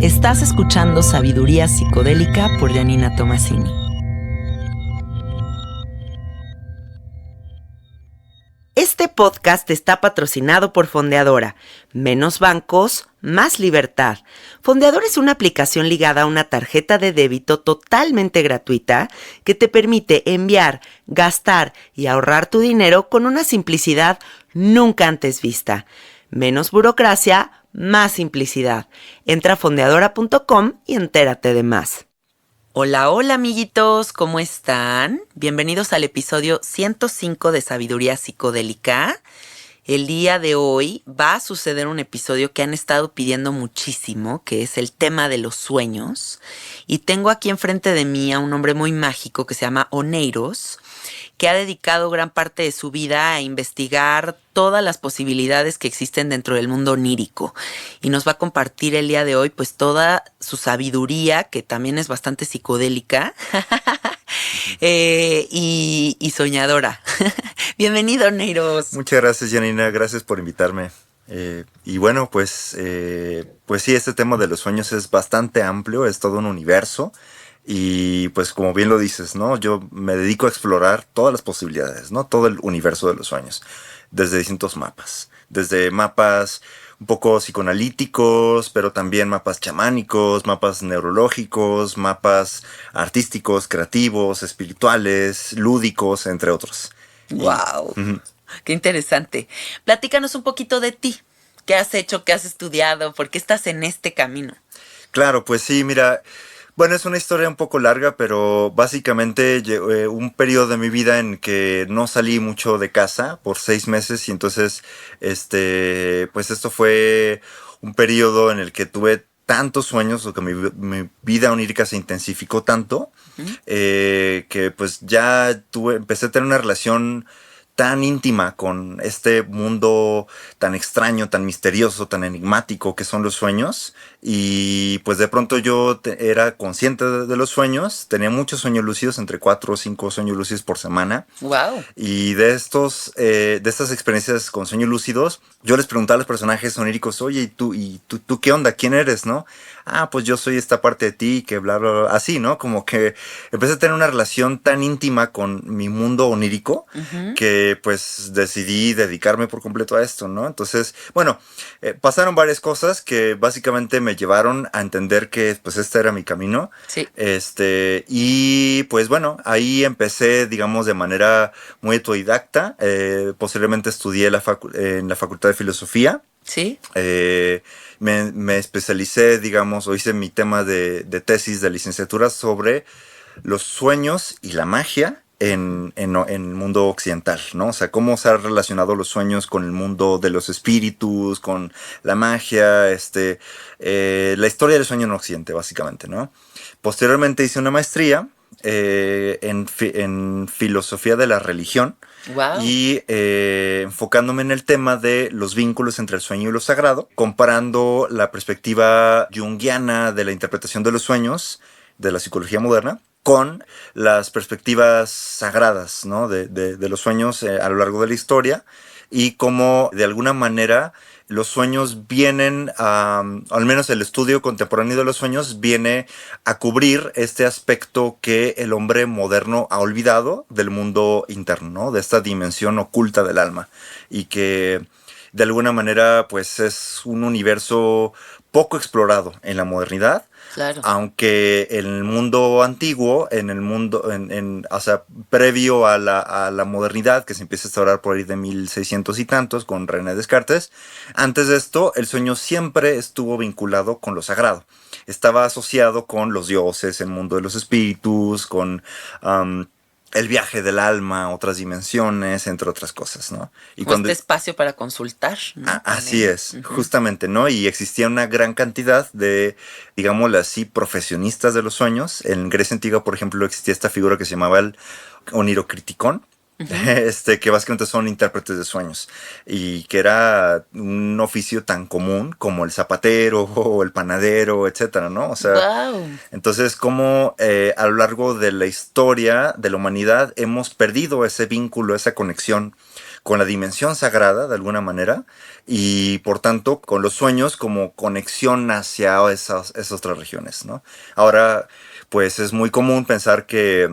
Estás escuchando Sabiduría Psicodélica por Janina Tomasini. Este podcast está patrocinado por Fondeadora. Menos bancos, más libertad. Fondeadora es una aplicación ligada a una tarjeta de débito totalmente gratuita que te permite enviar, gastar y ahorrar tu dinero con una simplicidad nunca antes vista. Menos burocracia, más simplicidad. Entra a fondeadora.com y entérate de más. Hola, hola amiguitos, ¿cómo están? Bienvenidos al episodio 105 de Sabiduría Psicodélica. El día de hoy va a suceder un episodio que han estado pidiendo muchísimo, que es el tema de los sueños. Y tengo aquí enfrente de mí a un hombre muy mágico que se llama Oneiros, que ha dedicado gran parte de su vida a investigar todas las posibilidades que existen dentro del mundo onírico. Y nos va a compartir el día de hoy pues toda su sabiduría, que también es bastante psicodélica y soñadora. Bienvenido, Oneiros. Muchas gracias, Janina. Gracias por invitarme. Y bueno, pues sí, este tema de los sueños es bastante amplio, es todo un universo. Y pues como bien lo dices, ¿no? Yo me dedico a explorar todas las posibilidades, ¿no? Todo el universo de los sueños, desde distintos mapas. Desde mapas un poco psicoanalíticos, pero también mapas chamánicos, mapas neurológicos, mapas artísticos, creativos, espirituales, lúdicos, entre otros. ¡Wow! ¡Qué interesante! Platícanos un poquito de ti. ¿Qué has hecho? ¿Qué has estudiado? ¿Por qué estás en este camino? Claro, pues sí, mira... Bueno, es una historia un poco larga, pero básicamente un periodo de mi vida en que no salí mucho de casa por 6 meses y entonces, pues esto fue un periodo en el que tuve tantos sueños, o que mi vida onírica se intensificó tanto, que pues ya empecé a tener una relación tan íntima con este mundo tan extraño, tan misterioso, tan enigmático que son los sueños. Y pues de pronto yo era consciente de los sueños, tenía muchos sueños lúcidos, entre 4 o 5 sueños lúcidos por semana. Wow. Y de estas experiencias con sueños lúcidos, yo les preguntaba a los personajes oníricos, oye, ¿y tú qué onda? ¿Quién eres, no? Ah, pues yo soy esta parte de ti, que bla, bla, bla, así, ¿no? Como que empecé a tener una relación tan íntima con mi mundo onírico, que pues decidí dedicarme por completo a esto, ¿no? Entonces, bueno, pasaron varias cosas que básicamente me llevaron a entender que pues este era mi camino. Sí. Y pues bueno, ahí empecé, digamos, de manera muy autodidacta. Posteriormente estudié en la Facultad de Filosofía. Sí. Me especialicé, digamos, o hice mi tema de tesis de licenciatura sobre los sueños y la magia en el mundo occidental, ¿no? O sea, cómo se han relacionado los sueños con el mundo de los espíritus, con la magia, la historia del sueño en Occidente, básicamente, ¿no? Posteriormente hice una maestría en filosofía de la religión. Wow. Y enfocándome en el tema de los vínculos entre el sueño y lo sagrado, comparando la perspectiva junguiana de la interpretación de los sueños de la psicología moderna con las perspectivas sagradas, ¿no? de los sueños a lo largo de la historia, y cómo de alguna manera los sueños vienen al menos el estudio contemporáneo de los sueños viene a cubrir este aspecto que el hombre moderno ha olvidado del mundo interno, ¿no? De esta dimensión oculta del alma, y que de alguna manera pues es un universo poco explorado en la modernidad. Claro. Aunque en el mundo antiguo, o sea, previo a la modernidad, que se empieza a instaurar por ahí de 1600 y tantos con René Descartes, antes de esto el sueño siempre estuvo vinculado con lo sagrado. Estaba asociado con los dioses, el mundo de los espíritus, con el viaje del alma, otras dimensiones, entre otras cosas, ¿no? Y este espacio para consultar, ¿no? Así es, justamente, ¿no? Y existía una gran cantidad de, digámoslo así, profesionistas de los sueños. En Grecia Antigua, por ejemplo, existía esta figura que se llamaba el onirocriticón, que básicamente son intérpretes de sueños, y que era un oficio tan común como el zapatero o el panadero, etcétera, ¿no? O sea, wow. Entonces, como a lo largo de la historia de la humanidad hemos perdido ese vínculo, esa conexión con la dimensión sagrada de alguna manera y por tanto con los sueños como conexión hacia esas otras regiones, ¿no? Ahora, pues es muy común pensar que,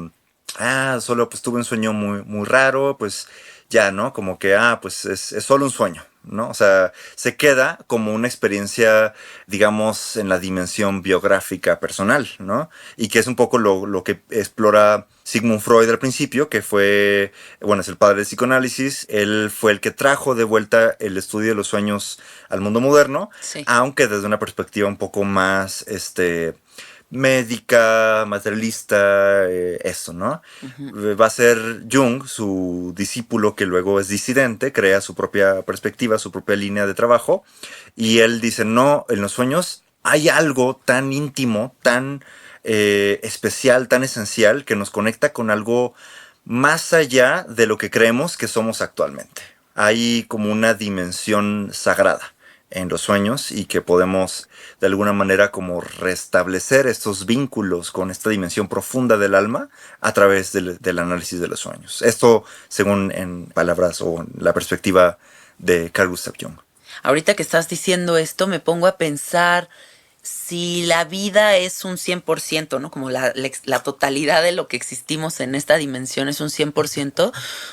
solo pues tuve un sueño muy, muy raro, pues ya, ¿no? Como que, pues es solo un sueño, ¿no? O sea, se queda como una experiencia, digamos, en la dimensión biográfica personal, ¿no? Y que es un poco lo que explora Sigmund Freud al principio, que fue, bueno, es el padre del psicoanálisis. Él fue el que trajo de vuelta el estudio de los sueños al mundo moderno, Sí. aunque desde una perspectiva un poco más, médica, materialista, eso, ¿no? Va a ser Jung, su discípulo que luego es disidente, crea su propia perspectiva, su propia línea de trabajo, y él dice, no, en los sueños hay algo tan íntimo, tan especial, tan esencial, que nos conecta con algo más allá de lo que creemos que somos actualmente. Hay como una dimensión sagrada en los sueños y que podemos de alguna manera como restablecer estos vínculos con esta dimensión profunda del alma a través del análisis de los sueños. Esto según en palabras o en la perspectiva de Carl Gustav Jung. Ahorita que estás diciendo esto, me pongo a pensar si la vida es un 100%, ¿no? Como la totalidad de lo que existimos en esta dimensión es un 100%,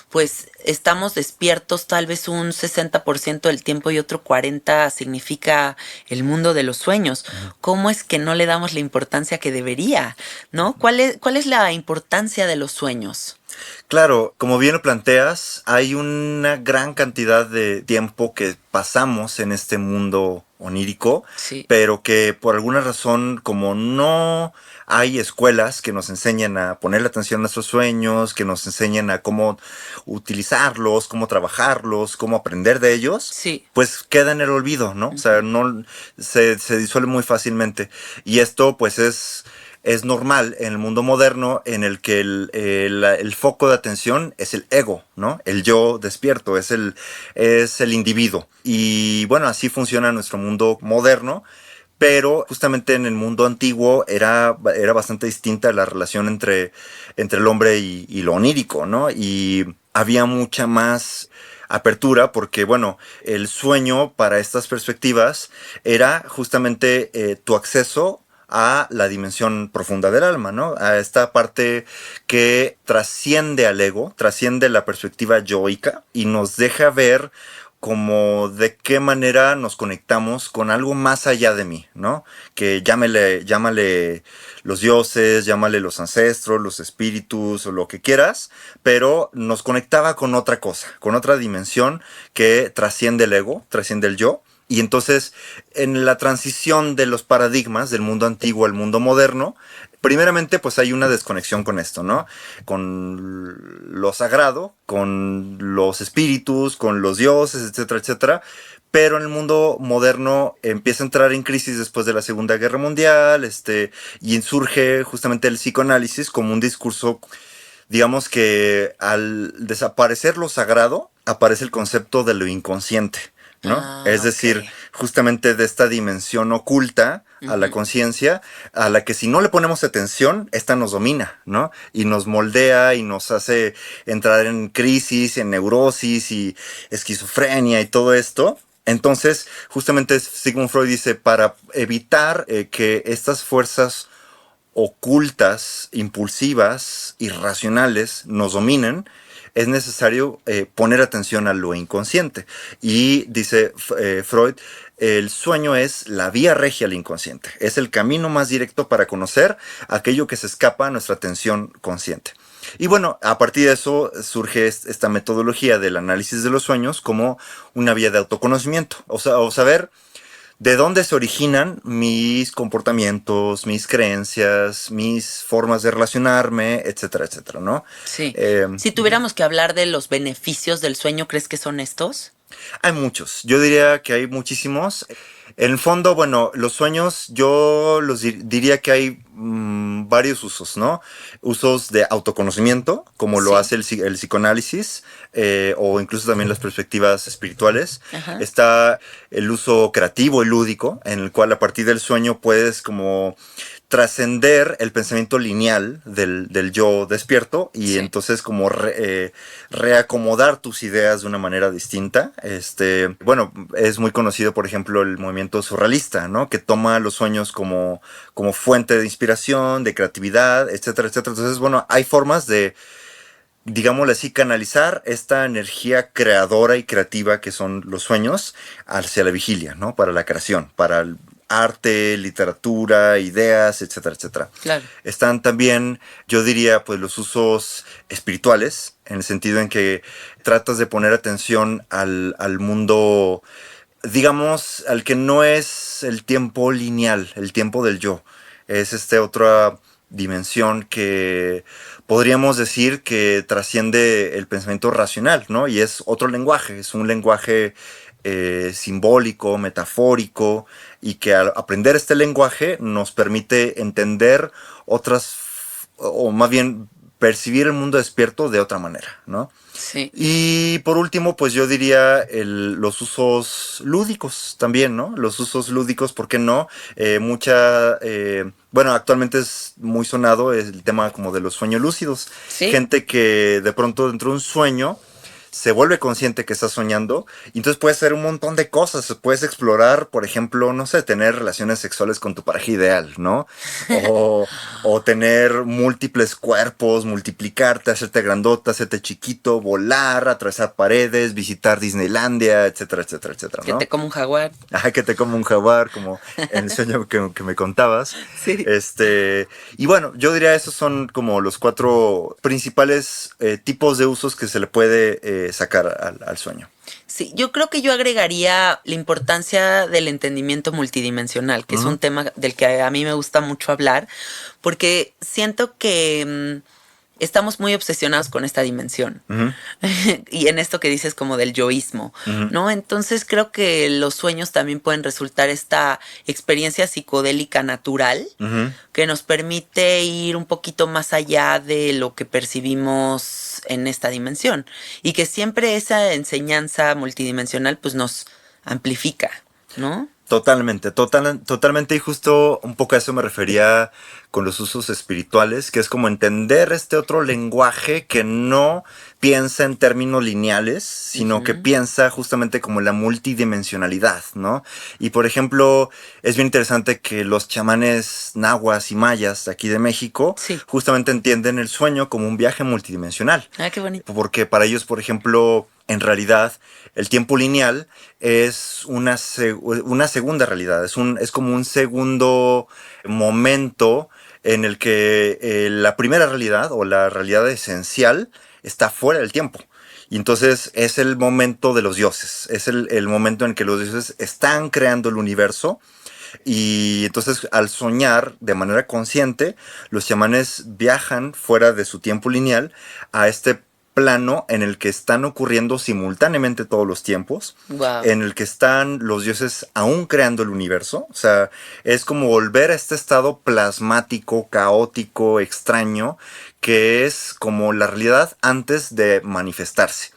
pues estamos despiertos tal vez un 60% del tiempo y otro 40% significa el mundo de los sueños. ¿Cómo es que no le damos la importancia que debería, ¿no? ¿Cuál es la importancia de los sueños? Claro, como bien lo planteas, hay una gran cantidad de tiempo que pasamos en este mundo onírico, Sí. pero que por alguna razón, como no hay escuelas que nos enseñen a ponerle atención a nuestros sueños, que nos enseñen a cómo utilizarlos, cómo trabajarlos, cómo aprender de ellos, Sí. pues queda en el olvido, ¿no? O sea, no se disuelve muy fácilmente. Y esto, pues, es normal en el mundo moderno en el que el foco de atención es el ego, ¿no? El yo despierto, es el individuo. Y bueno, así funciona nuestro mundo moderno, pero justamente en el mundo antiguo era bastante distinta la relación entre el hombre y lo onírico, ¿no? Y había mucha más apertura porque, bueno, el sueño para estas perspectivas era justamente tu acceso a la dimensión profunda del alma, ¿no? A esta parte que trasciende al ego, trasciende la perspectiva yoica y nos deja ver como de qué manera nos conectamos con algo más allá de mí, ¿no? Que llámale los dioses, llámale los ancestros, los espíritus o lo que quieras, pero nos conectaba con otra cosa, con otra dimensión que trasciende el ego, trasciende el yo. Y entonces, en la transición de los paradigmas del mundo antiguo al mundo moderno, primeramente, pues hay una desconexión con esto, ¿no? Con lo sagrado, con los espíritus, con los dioses, etcétera, etcétera. Pero en el mundo moderno empieza a entrar en crisis después de la Segunda Guerra Mundial, y surge justamente el psicoanálisis como un discurso, digamos que al desaparecer lo sagrado, aparece el concepto de lo inconsciente, ¿no? Es decir, justamente de esta dimensión oculta a la conciencia, a la que si no le ponemos atención, esta nos domina, ¿no? Y nos moldea y nos hace entrar en crisis, en neurosis y esquizofrenia y todo esto. Entonces, justamente Sigmund Freud dice, para evitar que estas fuerzas ocultas, impulsivas, irracionales nos dominen, es necesario poner atención a lo inconsciente. Y dice Freud, el sueño es la vía regia al inconsciente. Es el camino más directo para conocer aquello que se escapa a nuestra atención consciente. Y bueno, a partir de eso surge esta metodología del análisis de los sueños como una vía de autoconocimiento. O saber de dónde se originan mis comportamientos, mis creencias, mis formas de relacionarme, etcétera, etcétera, ¿no? Sí. Si tuviéramos que hablar de los beneficios del sueño, ¿crees que son estos? Hay muchos. Yo diría que hay muchísimos. En el fondo, bueno, los sueños yo diría que hay varios usos, ¿no? Usos de autoconocimiento, como lo hace el psicoanálisis, o incluso también las perspectivas espirituales. Ajá. Está el uso creativo y lúdico, en el cual a partir del sueño puedes como trascender el pensamiento lineal del yo despierto y entonces como reacomodar tus ideas de una manera distinta. Bueno, es muy conocido, por ejemplo, el movimiento surrealista, ¿no? Que toma los sueños como fuente de inspiración, de creatividad, etcétera, etcétera. Entonces, bueno, hay formas de, digámosle así, canalizar esta energía creadora y creativa que son los sueños hacia la vigilia, ¿no? Para la creación, para el arte, literatura, ideas, etcétera, etcétera. Claro. Están también, yo diría, pues los usos espirituales, en el sentido en que tratas de poner atención al mundo, digamos, al que no es el tiempo lineal, el tiempo del yo. Es otra dimensión que podríamos decir que trasciende el pensamiento racional, ¿no? Y es otro lenguaje, es un lenguaje simbólico, metafórico, y que al aprender este lenguaje nos permite entender otras, o más bien percibir el mundo despierto de otra manera, ¿no? Sí. Y por último, pues yo diría los usos lúdicos también, ¿no? Los usos lúdicos, ¿por qué no? Bueno, actualmente es muy sonado el tema como de los sueños lúcidos. ¿Sí? Gente que de pronto dentro de un sueño se vuelve consciente que está soñando y entonces puedes hacer un montón de cosas. Puedes explorar, por ejemplo, no sé, tener relaciones sexuales con tu pareja ideal, ¿no? O tener múltiples cuerpos, multiplicarte, hacerte grandota, hacerte chiquito, volar, atravesar paredes, visitar Disneylandia, etcétera, etcétera, etcétera, ¿no? Que te coma un jaguar. Ajá, que te coma un jaguar, como en el sueño que me contabas. Sí. Y bueno, yo diría esos son como los 4 principales tipos de usos que se le puede sacar al sueño. Sí, yo creo que yo agregaría la importancia del entendimiento multidimensional, que es un tema del que a mí me gusta mucho hablar, porque siento que estamos muy obsesionados con esta dimensión. Y en esto que dices como del yoísmo, ¿no? Entonces creo que los sueños también pueden resultar esta experiencia psicodélica natural que nos permite ir un poquito más allá de lo que percibimos en esta dimensión. Y que siempre esa enseñanza multidimensional pues nos amplifica, ¿no? Totalmente, y justo un poco a eso me refería con los usos espirituales, que es como entender este otro lenguaje que no piensa en términos lineales, sino que piensa justamente como la multidimensionalidad, ¿no? Y por ejemplo, es bien interesante que los chamanes nahuas y mayas de aquí de México justamente entienden el sueño como un viaje multidimensional. Ah, qué bonito. Porque para ellos, por ejemplo, en realidad, el tiempo lineal es una segunda realidad, es como un segundo momento en el que la primera realidad o la realidad esencial está fuera del tiempo. Y entonces es el momento de los dioses, es el momento en que los dioses están creando el universo. Y entonces al soñar de manera consciente, los chamanes viajan fuera de su tiempo lineal a este plano en el que están ocurriendo simultáneamente todos los tiempos, en el que están los dioses aún creando el universo. O sea, es como volver a este estado plasmático, caótico, extraño, que es como la realidad antes de manifestarse.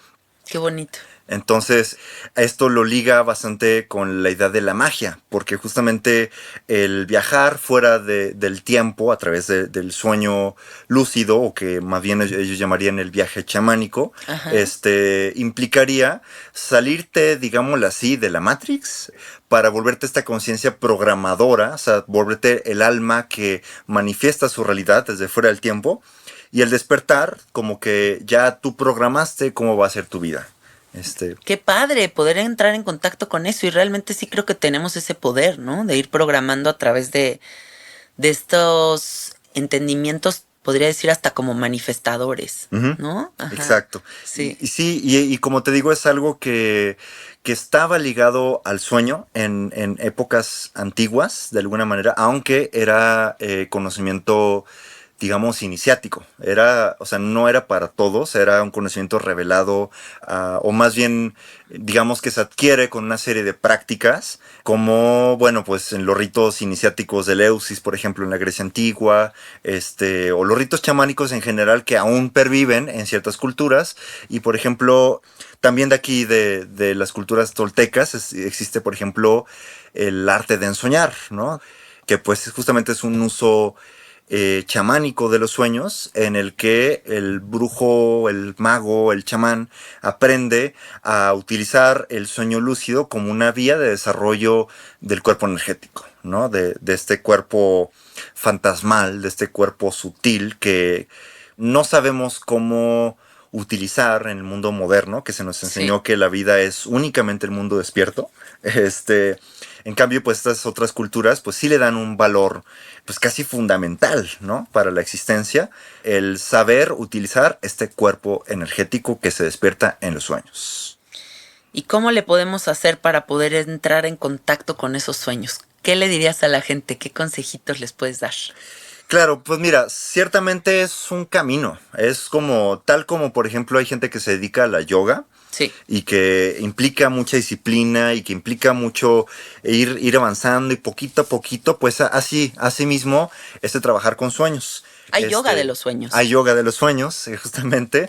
Qué bonito. Entonces, esto lo liga bastante con la idea de la magia, porque justamente el viajar fuera del tiempo a través del sueño lúcido, o que más bien ellos llamarían el viaje chamánico, implicaría salirte, digámoslo así, de la Matrix para volverte esta conciencia programadora, o sea, volverte el alma que manifiesta su realidad desde fuera del tiempo, y el despertar como que ya tú programaste cómo va a ser tu vida. Qué padre poder entrar en contacto con eso, y realmente sí creo que tenemos ese poder, ¿no? De ir programando a través de estos entendimientos, podría decir hasta como manifestadores, ¿no? Ajá. Exacto. Sí. Y como te digo, es algo que estaba ligado al sueño en épocas antiguas, de alguna manera, aunque era conocimiento, digamos, iniciático. O sea, no era para todos, era un conocimiento revelado, o más bien, digamos, que se adquiere con una serie de prácticas, como, bueno, pues en los ritos iniciáticos de Eleusis, por ejemplo, en la Grecia antigua, o los ritos chamánicos en general que aún perviven en ciertas culturas. Y, por ejemplo, también de aquí, de las culturas toltecas, existe, por ejemplo, el arte de ensoñar, ¿no? que pues justamente es un uso chamánico de los sueños, en el que el brujo, el mago, el chamán aprende a utilizar el sueño lúcido como una vía de desarrollo del cuerpo energético, ¿no? De este cuerpo fantasmal, de este cuerpo sutil que no sabemos cómo utilizar en el mundo moderno, que se nos enseñó que la vida es únicamente el mundo despierto. En cambio, pues estas otras culturas, pues sí le dan un valor, pues casi fundamental, ¿no? Para la existencia, el saber utilizar este cuerpo energético que se despierta en los sueños. ¿Y cómo le podemos hacer para poder entrar en contacto con esos sueños? ¿Qué le dirías a la gente? ¿Qué consejitos les puedes dar? Claro, pues mira, ciertamente es un camino. Es como, tal como por ejemplo hay gente que se dedica a la yoga. Sí. Y que implica mucha disciplina y que implica mucho ir avanzando y poquito a poquito, pues así mismo, trabajar con sueños. Hay yoga de los sueños. Hay yoga de los sueños, justamente.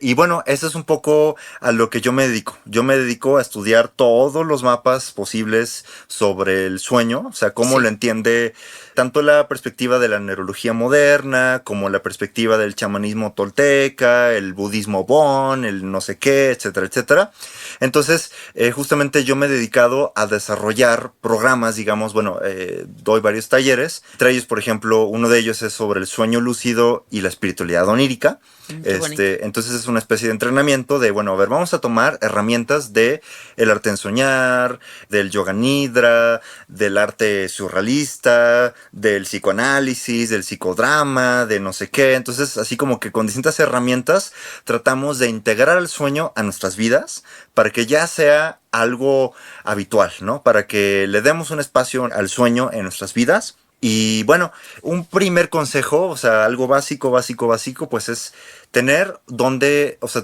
Y bueno, eso es un poco a lo que yo me dedico. Yo me dedico a estudiar todos los mapas posibles sobre el sueño, o sea, cómo lo entiende tanto la perspectiva de la neurología moderna, como la perspectiva del chamanismo tolteca, el budismo Bon, el no sé qué, etcétera, etcétera. Entonces, justamente yo me he dedicado a desarrollar programas, digamos, bueno, doy varios talleres. Entre ellos, por ejemplo, uno de ellos es sobre el sueño lúcido y la espiritualidad onírica. Entonces es una especie de entrenamiento de, bueno, a ver, vamos a tomar herramientas de el arte en soñar, del yoga nidra, del arte surrealista, del psicoanálisis, del psicodrama, de no sé qué. Entonces, así como que con distintas herramientas tratamos de integrar el sueño a nuestras vidas para que ya sea algo habitual, ¿no? Para que le demos un espacio al sueño en nuestras vidas. Y bueno, un primer consejo, o sea, algo básico, pues es tener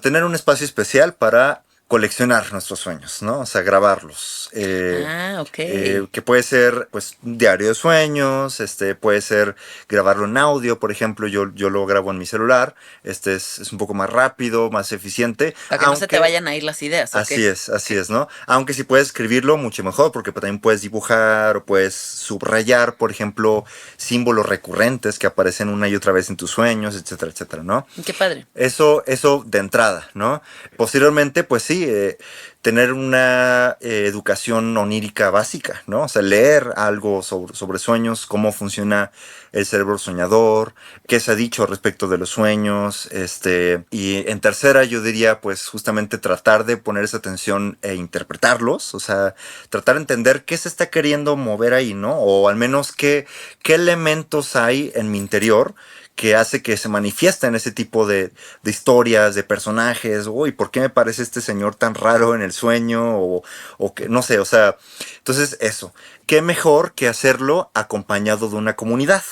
tener un espacio especial para coleccionar nuestros sueños, ¿no? O sea, grabarlos. Que puede ser, pues, un diario de sueños, puede ser grabarlo en audio, por ejemplo, yo lo grabo en mi celular, es un poco más rápido, más eficiente. Para que no se te vayan a ir las ideas, ¿ok? Así es, ¿no? Aunque si puedes escribirlo, mucho mejor, porque también puedes dibujar o puedes subrayar, por ejemplo, símbolos recurrentes que aparecen una y otra vez en tus sueños, etcétera, etcétera, ¿no? Qué padre. Eso de entrada, ¿no? Posteriormente, pues sí, tener una educación onírica básica, ¿no? O sea, leer algo sobre sueños, cómo funciona el cerebro soñador, qué se ha dicho respecto de los sueños, y en tercera yo diría, pues justamente tratar de poner esa atención e interpretarlos, o sea, tratar de entender qué se está queriendo mover ahí, ¿no? O al menos qué elementos hay en mi interior que hace que se manifiesten ese tipo de historias, de personajes. Uy, ¿por qué me parece este señor tan raro en el sueño? O que, no sé, o sea, entonces eso. ¿Qué mejor que hacerlo acompañado de una comunidad?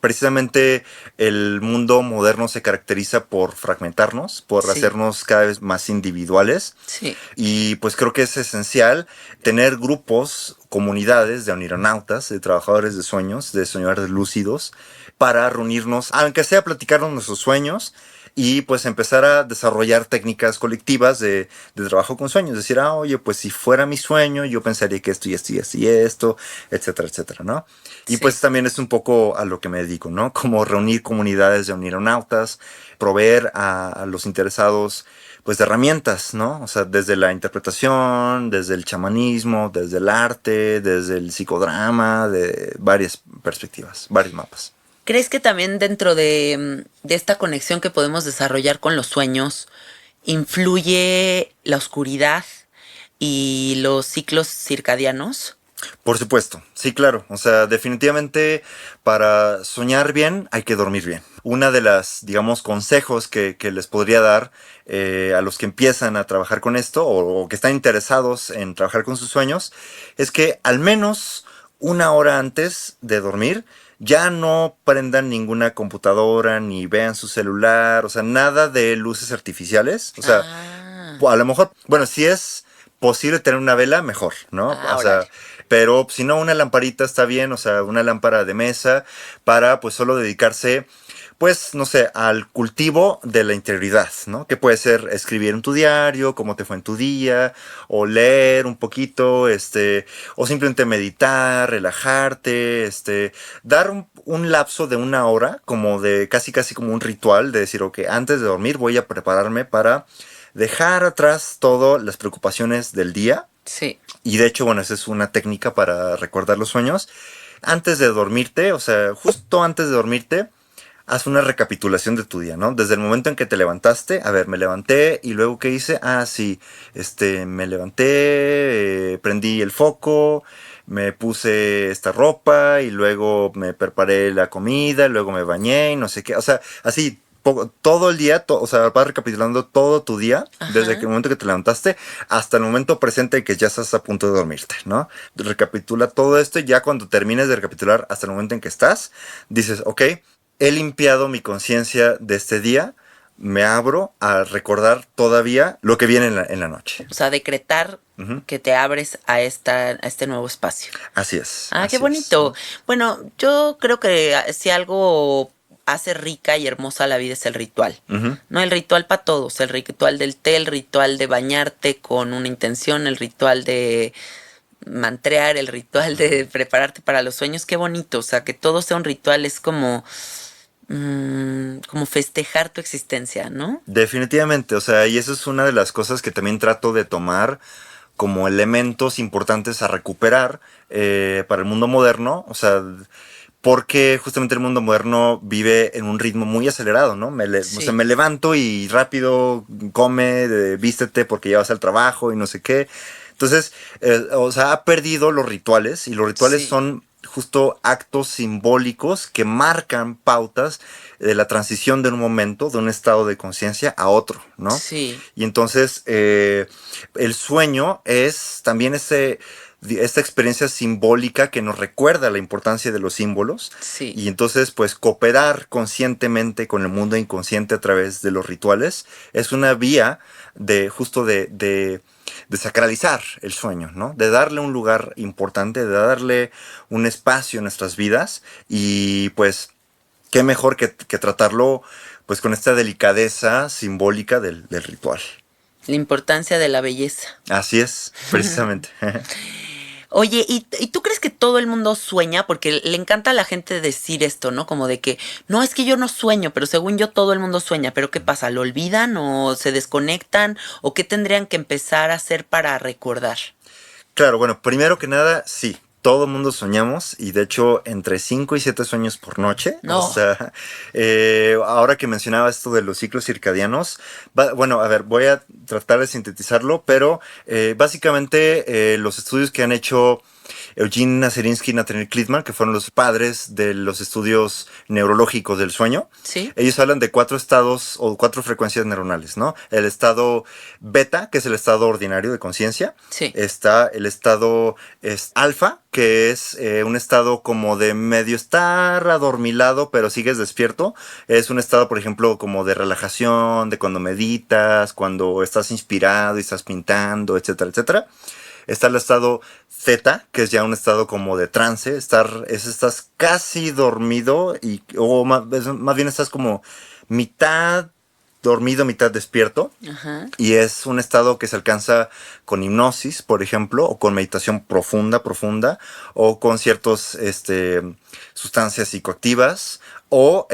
Precisamente el mundo moderno se caracteriza por fragmentarnos, por hacernos cada vez más individuales. Sí. Y pues creo que es esencial tener grupos, comunidades de onironautas, de trabajadores de sueños, de soñadores lúcidos, para reunirnos, aunque sea platicarnos nuestros sueños y pues empezar a desarrollar técnicas colectivas de trabajo con sueños. Decir, oye, pues si fuera mi sueño, yo pensaría que esto y esto y esto y esto, etcétera, etcétera, ¿no? Y pues también es un poco a lo que me dedico, ¿no? Como reunir comunidades de onironautas, proveer a los interesados pues de herramientas, ¿no? O sea, desde la interpretación, desde el chamanismo, desde el arte, desde el psicodrama, de varias perspectivas, varios mapas. ¿Crees que también dentro de esta conexión que podemos desarrollar con los sueños influye la oscuridad y los ciclos circadianos? Por supuesto, sí, claro. O sea, definitivamente para soñar bien hay que dormir bien. Una de las, digamos, consejos que les podría dar a los que empiezan a trabajar con esto o que están interesados en trabajar con sus sueños es que al menos una hora antes de dormir ya no prendan ninguna computadora ni vean su celular, o sea, nada de luces artificiales. O sea, a lo mejor, bueno, si es posible tener una vela, mejor, ¿no? O sea, pero si no, una lamparita está bien, o sea, una lámpara de mesa para pues solo dedicarse pues, no sé, al cultivo de la interioridad, ¿no? Que puede ser escribir en tu diario, cómo te fue en tu día, o leer un poquito, o simplemente meditar, relajarte, dar un lapso de una hora, como de casi como un ritual, de decir, ok, antes de dormir voy a prepararme para dejar atrás todas las preocupaciones del día. Sí. Y de hecho, bueno, esa es una técnica para recordar los sueños. Antes de dormirte, o sea, justo antes de dormirte, haz una recapitulación de tu día, ¿no? Desde el momento en que te levantaste, a ver, me levanté y luego ¿qué hice? Ah, sí, me levanté, prendí el foco, me puse esta ropa y luego me preparé la comida, luego me bañé y no sé qué, o sea, así todo el día, o sea, vas recapitulando todo tu día, desde el momento que te levantaste hasta el momento presente que ya estás a punto de dormirte, ¿no? Recapitula todo esto y ya cuando termines de recapitular hasta el momento en que estás, dices, ok, he limpiado mi conciencia de este día, me abro a recordar todavía lo que viene en la noche. O sea, decretar que te abres a este nuevo espacio. Así es. Ah, así qué bonito. es, ¿no? Bueno, yo creo que si algo hace rica y hermosa la vida es el ritual. No el ritual para todos, el ritual del té, el ritual de bañarte con una intención, el ritual de mantrear, el ritual de prepararte para los sueños. Qué bonito, o sea, que todo sea un ritual es como festejar tu existencia, ¿no? Definitivamente, o sea, y eso es una de las cosas que también trato de tomar como elementos importantes a recuperar para el mundo moderno, o sea, porque justamente el mundo moderno vive en un ritmo muy acelerado, ¿no? Sí. O sea, me levanto y rápido come, vístete porque ya vas al trabajo y no sé qué. Entonces, o sea, ha perdido los rituales y los rituales Sí. son justo actos simbólicos que marcan pautas de la transición de un momento, de un estado de conciencia a otro, ¿no? Sí. Y entonces el sueño es también esta experiencia simbólica que nos recuerda la importancia de los símbolos. Sí. Y entonces, pues, cooperar conscientemente con el mundo inconsciente a través de los rituales es una vía de justo de sacralizar el sueño, ¿no? De darle un lugar importante, de darle un espacio en nuestras vidas y pues qué mejor que tratarlo pues con esta delicadeza simbólica del ritual. La importancia de la belleza. Así es, precisamente. Oye, ¿y tú crees que todo el mundo sueña? Porque le encanta a la gente decir esto, ¿no? Como de que, no, es que yo no sueño, pero según yo todo el mundo sueña. ¿Pero qué pasa? ¿Lo olvidan o se desconectan? ¿O qué tendrían que empezar a hacer para recordar? Claro, bueno, primero que nada, sí, todo mundo soñamos y de hecho entre 5 y 7 sueños por noche. No. O sea, ahora que mencionaba esto de los ciclos circadianos, bueno, a ver, voy a tratar de sintetizarlo, pero básicamente los estudios que han hecho Eugene Naserinsky y Nathaniel Klitzman, que fueron los padres de los estudios neurológicos del sueño. Sí. Ellos hablan de 4 estados o 4 frecuencias neuronales, ¿no? El estado beta, que es el estado ordinario de conciencia. Sí. Está el estado alfa, que es un estado como de medio estar adormilado, pero sigues despierto. Es un estado, por ejemplo, como de relajación, de cuando meditas, cuando estás inspirado y estás pintando, etcétera, etcétera. Está el estado zeta, que es ya un estado como de trance. Estás casi dormido o más bien estás como mitad dormido, mitad despierto. Ajá. Y es un estado que se alcanza con hipnosis, por ejemplo, o con meditación profunda, o con ciertas sustancias psicoactivas, o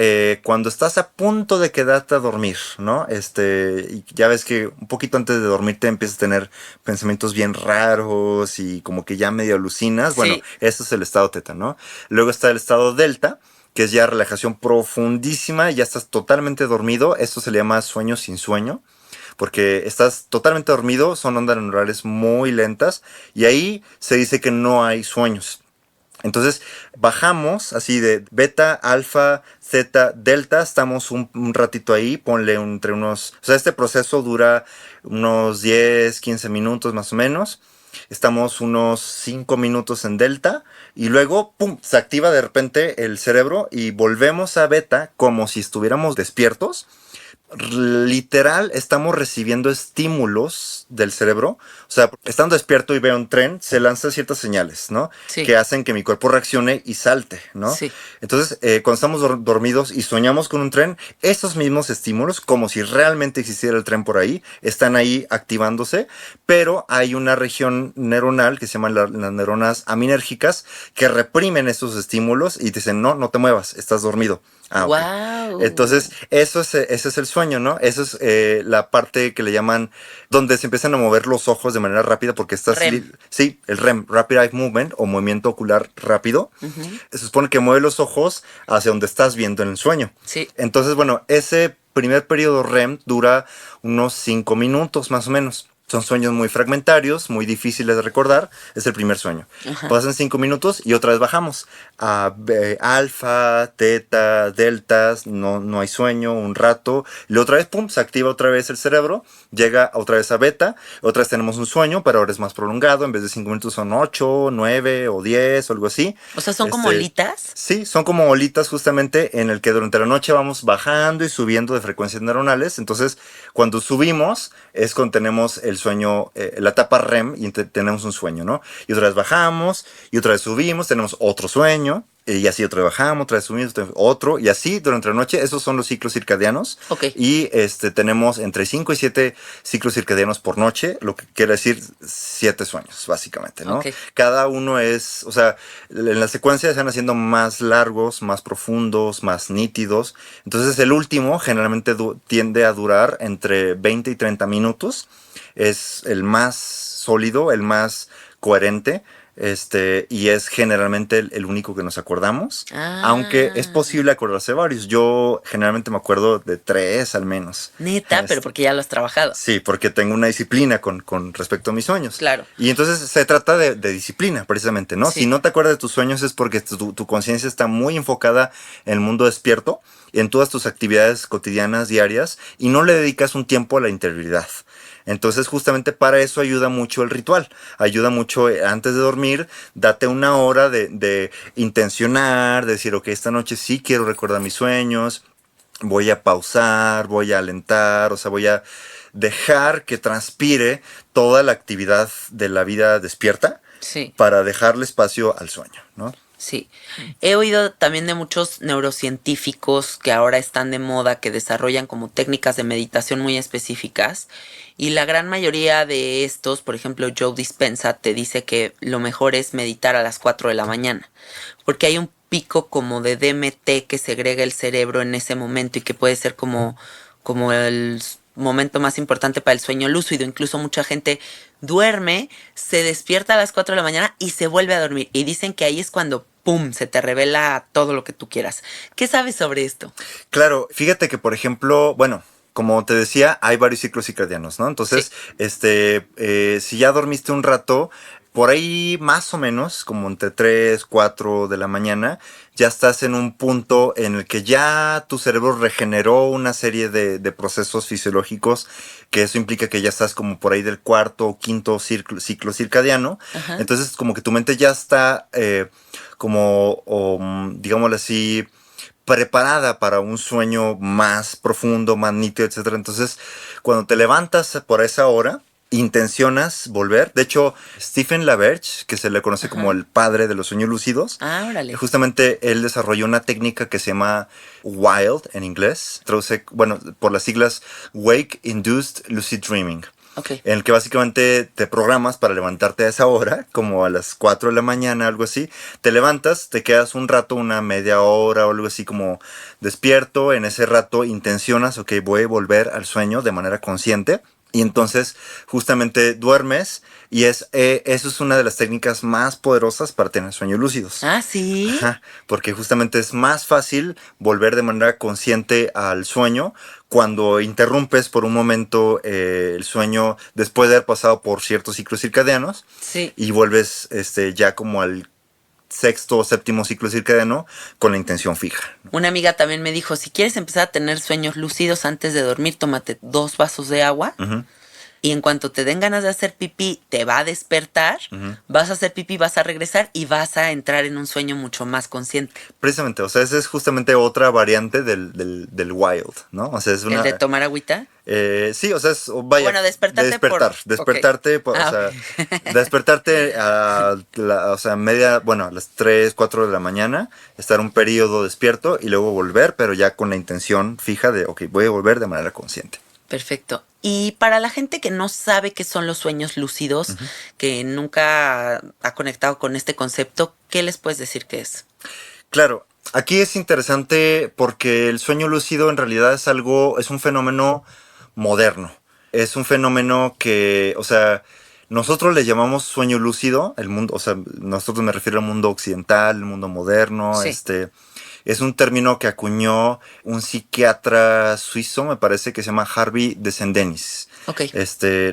cuando estás a punto de quedarte a dormir, ¿no? Y ya ves que un poquito antes de dormirte empiezas a tener pensamientos bien raros y como que ya medio alucinas. Sí. Bueno, eso es el estado teta, ¿no? Luego está el estado delta, que es ya relajación profundísima, ya estás totalmente dormido. Esto se le llama sueño sin sueño, porque estás totalmente dormido, son ondas neurales muy lentas, y ahí se dice que no hay sueños. Entonces bajamos así de beta, alfa, zeta, delta, estamos un ratito ahí, ponle entre unos... O sea, este proceso dura unos 10, 15 minutos más o menos. Estamos unos 5 minutos en delta y luego, ¡pum!, se activa de repente el cerebro y volvemos a beta como si estuviéramos despiertos, literal estamos recibiendo estímulos del cerebro. O sea, estando despierto y veo un tren, se lanzan ciertas señales, ¿no? Sí. Que hacen que mi cuerpo reaccione y salte, ¿no? Sí. Entonces, cuando estamos dormidos y soñamos con un tren, esos mismos estímulos, como si realmente existiera el tren por ahí, están ahí activándose, pero hay una región neuronal que se llaman las neuronas aminérgicas que reprimen esos estímulos y dicen, no, no te muevas, estás dormido. Ah, ok. Wow. Entonces, ese es el sueño, ¿no? Eso es la parte que le llaman, donde se empiezan a mover los ojos de manera rápida porque estás... REM. Sí, el REM, Rapid Eye Movement, o movimiento ocular rápido. Se supone que mueve los ojos hacia donde estás viendo en el sueño. Sí. Entonces, bueno, ese primer periodo REM dura unos 5 minutos más o menos. Son sueños muy fragmentarios, muy difíciles de recordar. Es el primer sueño. Ajá. Pasan 5 minutos y otra vez bajamos a alfa, teta, deltas. No hay sueño, un rato. Y otra vez, pum, se activa otra vez el cerebro. Llega otra vez a beta. Otra vez tenemos un sueño, pero ahora es más prolongado. En vez de 5 minutos son 8, 9 o 10 o algo así. O sea, ¿son como olitas? Sí, son como olitas justamente en el que durante la noche vamos bajando y subiendo de frecuencias neuronales. Entonces, cuando subimos es cuando tenemos el sueño, la etapa REM y tenemos un sueño, ¿no? Y otra vez bajamos y otra vez subimos, tenemos otro sueño. Y así otra vez bajamos, otra vez subimos, otro. Y así durante la noche, esos son los ciclos circadianos. Ok. Y tenemos entre 5 y 7 ciclos circadianos por noche, lo que quiere decir 7 sueños, básicamente, ¿no? Ok. Cada uno es, o sea, en la secuencia se van haciendo más largos, más profundos, más nítidos. Entonces el último generalmente tiende a durar entre 20 y 30 minutos. Es el más sólido, el más coherente. Y es generalmente el único que nos acordamos. Aunque es posible acordarse varios. Yo generalmente me acuerdo de 3 al menos. Neta, pero porque ya lo has trabajado. Sí, porque tengo una disciplina con respecto a mis sueños. Claro. Y entonces se trata de disciplina, precisamente, ¿no? Sí. Si no te acuerdas de tus sueños es porque tu conciencia está muy enfocada en el mundo despierto, en todas tus actividades cotidianas, diarias, y no le dedicas un tiempo a la interioridad. Entonces justamente para eso ayuda mucho el ritual, ayuda mucho antes de dormir, date una hora de intencionar, de decir, ok, esta noche sí quiero recordar mis sueños, voy a pausar, voy a alentar, o sea, voy a dejar que transpire toda la actividad de la vida despierta, Sí. Para dejarle espacio al sueño, ¿no? Sí. He oído también de muchos neurocientíficos que ahora están de moda, que desarrollan como técnicas de meditación muy específicas. Y la gran mayoría de estos, por ejemplo, Joe Dispenza, te dice que lo mejor es meditar a las 4 de la mañana. Porque hay un pico como de DMT que segrega el cerebro en ese momento y que puede ser como el momento más importante para el sueño lúcido. Incluso mucha gente duerme, se despierta a las 4 de la mañana y se vuelve a dormir. Y dicen que ahí es cuando, ¡pum!, se te revela todo lo que tú quieras. ¿Qué sabes sobre esto? Claro, fíjate que, por ejemplo, bueno, como te decía, hay varios ciclos circadianos, ¿no? Entonces, sí. Si ya dormiste un rato, por ahí más o menos, como entre 3, 4 de la mañana, ya estás en un punto en el que ya tu cerebro regeneró una serie de procesos fisiológicos, que eso implica que ya estás como por ahí del cuarto o quinto ciclo circadiano. Ajá. Entonces, como que tu mente ya está digámoslo así, preparada para un sueño más profundo, más nítido, etc. Entonces, cuando te levantas por esa hora, intencionas volver. De hecho, Stephen LaBerge, que se le conoce como el padre de los sueños lúcidos, órale. Justamente él desarrolló una técnica que se llama WILD en inglés, traduce, bueno, por las siglas Wake Induced Lucid Dreaming. Okay. En el que básicamente te programas para levantarte a esa hora, como a las 4 de la mañana, algo así. Te levantas, te quedas un rato, una media hora o algo así como despierto. En ese rato intencionas, ok, voy a volver al sueño de manera consciente. Y entonces justamente duermes y eso es una de las técnicas más poderosas para tener sueños lúcidos. Ah, ¿sí? Ajá, porque justamente es más fácil volver de manera consciente al sueño cuando interrumpes por un momento el sueño después de haber pasado por ciertos ciclos circadianos. Sí. Y vuelves ya como al sexto o séptimo ciclo circadiano con la intención fija, ¿no? Una amiga también me dijo, si quieres empezar a tener sueños lúcidos antes de dormir, tómate 2 vasos de agua. Y en cuanto te den ganas de hacer pipí, te va a despertar, vas a hacer pipí, vas a regresar y vas a entrar en un sueño mucho más consciente. Precisamente, o sea, esa es justamente otra variante del wild, ¿no? O sea, es una... ¿El de tomar agüita? Sí, o sea, vaya, Bueno, despertarte despertarte, okay. O sea, despertarte o sea, a las 3, 4 de la mañana, estar un periodo despierto y luego volver, pero ya con la intención fija de, ok, voy a volver de manera consciente. Perfecto. Y para la gente que no sabe qué son los sueños lúcidos, que nunca ha conectado con este concepto, ¿qué les puedes decir que es? Claro, aquí es interesante porque el sueño lúcido en realidad es un fenómeno moderno. Es un fenómeno que, o sea, nosotros le llamamos sueño lúcido, el mundo, o sea, nosotros me refiero al mundo occidental, el mundo moderno, Sí. es un término que acuñó un psiquiatra suizo, me parece, que se llama Harvey de Saint-Denis. Ok.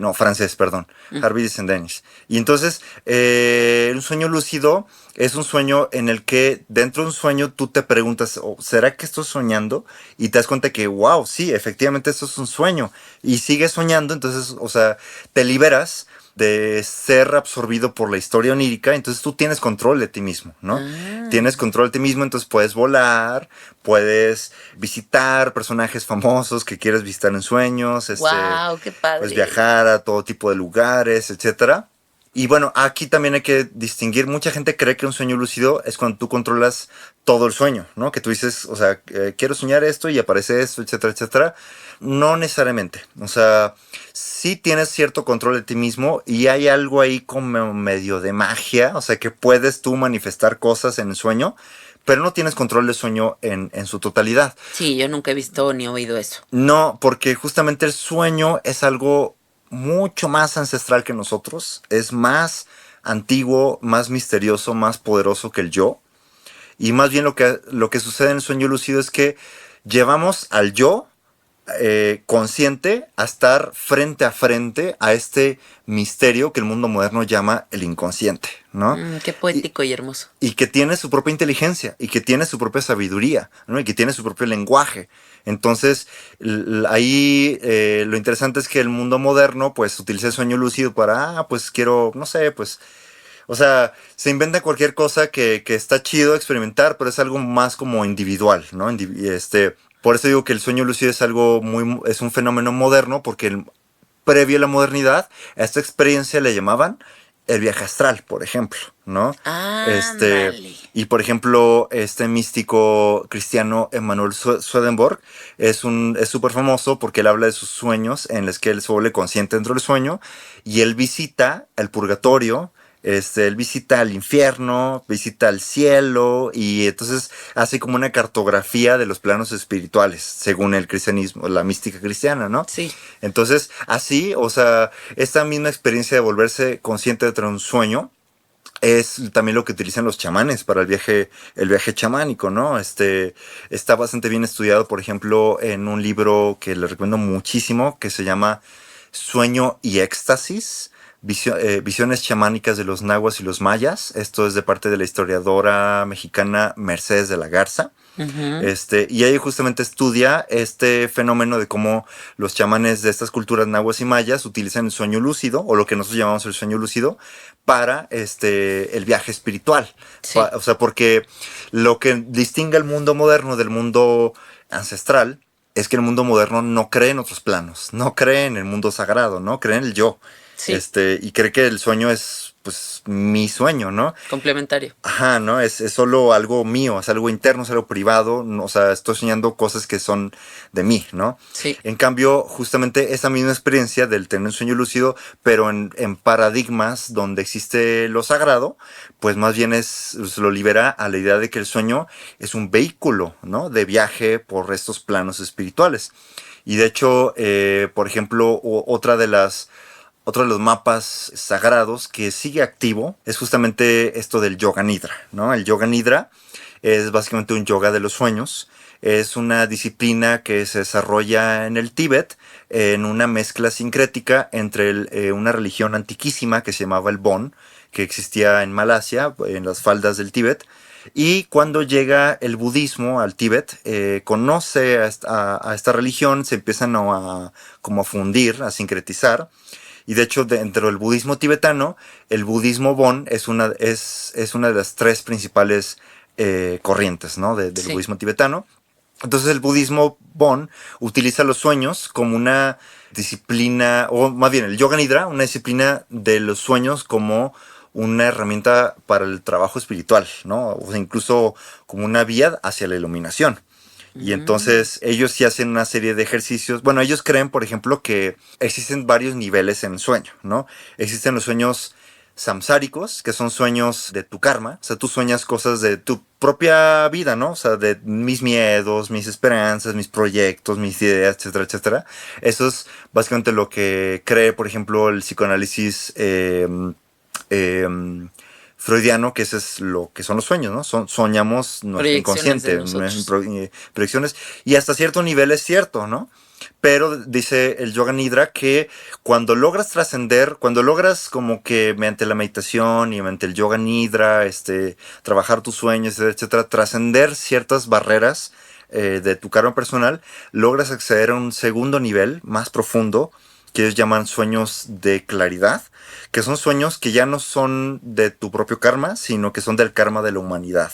No, francés, perdón. Harvey de Saint-Denis. Y entonces, un sueño lúcido es un sueño en el que dentro de un sueño tú te preguntas, ¿será que estoy soñando? Y te das cuenta que, wow, sí, efectivamente esto es un sueño. Y sigues soñando, entonces, o sea, te liberas de ser absorbido por la historia onírica, entonces tú tienes control de ti mismo, ¿no? Tienes control de ti mismo, entonces puedes volar, puedes visitar personajes famosos que quieres visitar en sueños, ¡Wow! ¡Qué padre! puedes viajar a todo tipo de lugares, etcétera. Y bueno, aquí también hay que distinguir, mucha gente cree que un sueño lúcido es cuando tú controlas todo el sueño, ¿no? Que tú dices, o sea, quiero soñar esto y aparece esto, etcétera, etcétera. No necesariamente, o sea, sí tienes cierto control de ti mismo y hay algo ahí como medio de magia, o sea, que puedes tú manifestar cosas en el sueño, pero no tienes control del sueño en su totalidad. Sí, yo nunca he visto ni oído eso. No, porque justamente el sueño es algo mucho más ancestral que nosotros, es más antiguo, más misterioso, más poderoso que el yo. Y más bien lo que sucede en el sueño lúcido es que llevamos al yo consciente a estar frente a frente a este misterio que el mundo moderno llama el inconsciente, ¿no? Qué poético y hermoso. Y que tiene su propia inteligencia, y que tiene su propia sabiduría, ¿no? Y que tiene su propio lenguaje. Entonces, ahí lo interesante es que el mundo moderno, pues, utiliza el sueño lúcido para, pues, quiero, no sé, pues, o sea, se inventa cualquier cosa que está chido experimentar, pero es algo más como individual, ¿no? Por eso digo que el sueño lúcido es un fenómeno moderno, porque previo a la modernidad, a esta experiencia le llamaban el viaje astral, por ejemplo, ¿no? Ándale. Y por ejemplo, este místico cristiano Emanuel Swedenborg es súper famoso porque él habla de sus sueños en los que él se vuelve consciente dentro del sueño y él visita el purgatorio. Él visita el infierno, visita el cielo y entonces hace como una cartografía de los planos espirituales, según el cristianismo, la mística cristiana, ¿no? Sí. Entonces, así, o sea, esta misma experiencia de volverse consciente de un sueño es también lo que utilizan los chamanes para el viaje chamánico, ¿no? Está bastante bien estudiado, por ejemplo, en un libro que le recomiendo muchísimo, que se llama Sueño y Éxtasis. Visiones chamánicas de los nahuas y los mayas. Esto es de parte de la historiadora mexicana Mercedes de la Garza. Y ella justamente estudia este fenómeno de cómo los chamanes de estas culturas nahuas y mayas utilizan el sueño lúcido, o lo que nosotros llamamos el sueño lúcido, para el viaje espiritual. Sí. O sea, porque lo que distingue al mundo moderno del mundo ancestral es que el mundo moderno no cree en otros planos, no cree en el mundo sagrado, no cree en el yo. Sí. Y cree que el sueño es, pues, mi sueño, ¿no? Complementario. Ajá, ¿no? Es solo algo mío, es algo interno, es algo privado, ¿no? O sea, estoy soñando cosas que son de mí, ¿no? Sí. En cambio, justamente esa misma experiencia del tener un sueño lúcido, pero en paradigmas donde existe lo sagrado, pues más bien lo libera a la idea de que el sueño es un vehículo, ¿no? De viaje por estos planos espirituales. Y de hecho, por ejemplo, otro de los mapas sagrados que sigue activo es justamente esto del Yoga Nidra, ¿no? El Yoga Nidra es básicamente un yoga de los sueños. Es una disciplina que se desarrolla en el Tíbet en una mezcla sincrética entre una religión antiquísima que se llamaba el Bon, que existía en Malasia, en las faldas del Tíbet, Y cuando llega el budismo al Tíbet, conoce a esta religión, se empiezan como a fundir, a sincretizar. Y de hecho, dentro del budismo tibetano, el budismo Bon es una de las tres principales corrientes, ¿no? Del Sí. budismo tibetano. Entonces el budismo Bon utiliza los sueños como una disciplina, o más bien el Yoga Nidra, una disciplina de los sueños como una herramienta para el trabajo espiritual, ¿no? O sea, incluso como una vía hacia la iluminación. Y entonces ellos sí hacen una serie de ejercicios. Bueno, ellos creen, por ejemplo, que existen varios niveles en el sueño, ¿no? Existen los sueños samsáricos, que son sueños de tu karma. O sea, tú sueñas cosas de tu propia vida, ¿no? O sea, de mis miedos, mis esperanzas, mis proyectos, mis ideas, etcétera, etcétera. Eso es básicamente lo que cree, por ejemplo, el psicoanálisis freudiano, que ese es lo que son los sueños, ¿no? Soñamos nuestro inconsciente, proyecciones, y hasta cierto nivel es cierto, ¿no? Pero dice el Yoga Nidra que cuando logras trascender, cuando logras como que mediante la meditación y mediante el Yoga Nidra, trabajar tus sueños, etcétera, trascender ciertas barreras de tu karma personal, logras acceder a un segundo nivel más profundo, que ellos llaman sueños de claridad, que son sueños que ya no son de tu propio karma, sino que son del karma de la humanidad.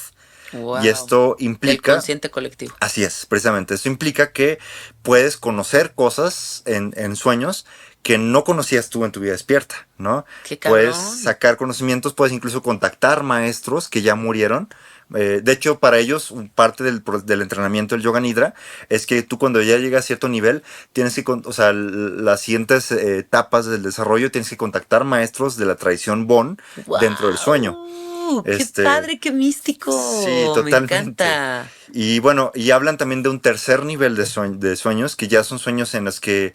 Wow. Y esto implica... El consciente colectivo. Así es, precisamente. Esto implica que puedes conocer cosas en sueños que no conocías tú en tu vida despierta, ¿no? ¡Qué cabrón! Puedes sacar conocimientos, puedes incluso contactar maestros que ya murieron. De hecho, para ellos, parte del entrenamiento del Yoga Nidra es que tú cuando ya llegas a cierto nivel, tienes que, o sea, las siguientes etapas del desarrollo, tienes que contactar maestros de la tradición Bon dentro del sueño. ¡Qué padre, qué místico! Sí, totalmente. Me encanta. Y bueno, y hablan también de un tercer nivel de sueños, que ya son sueños en los que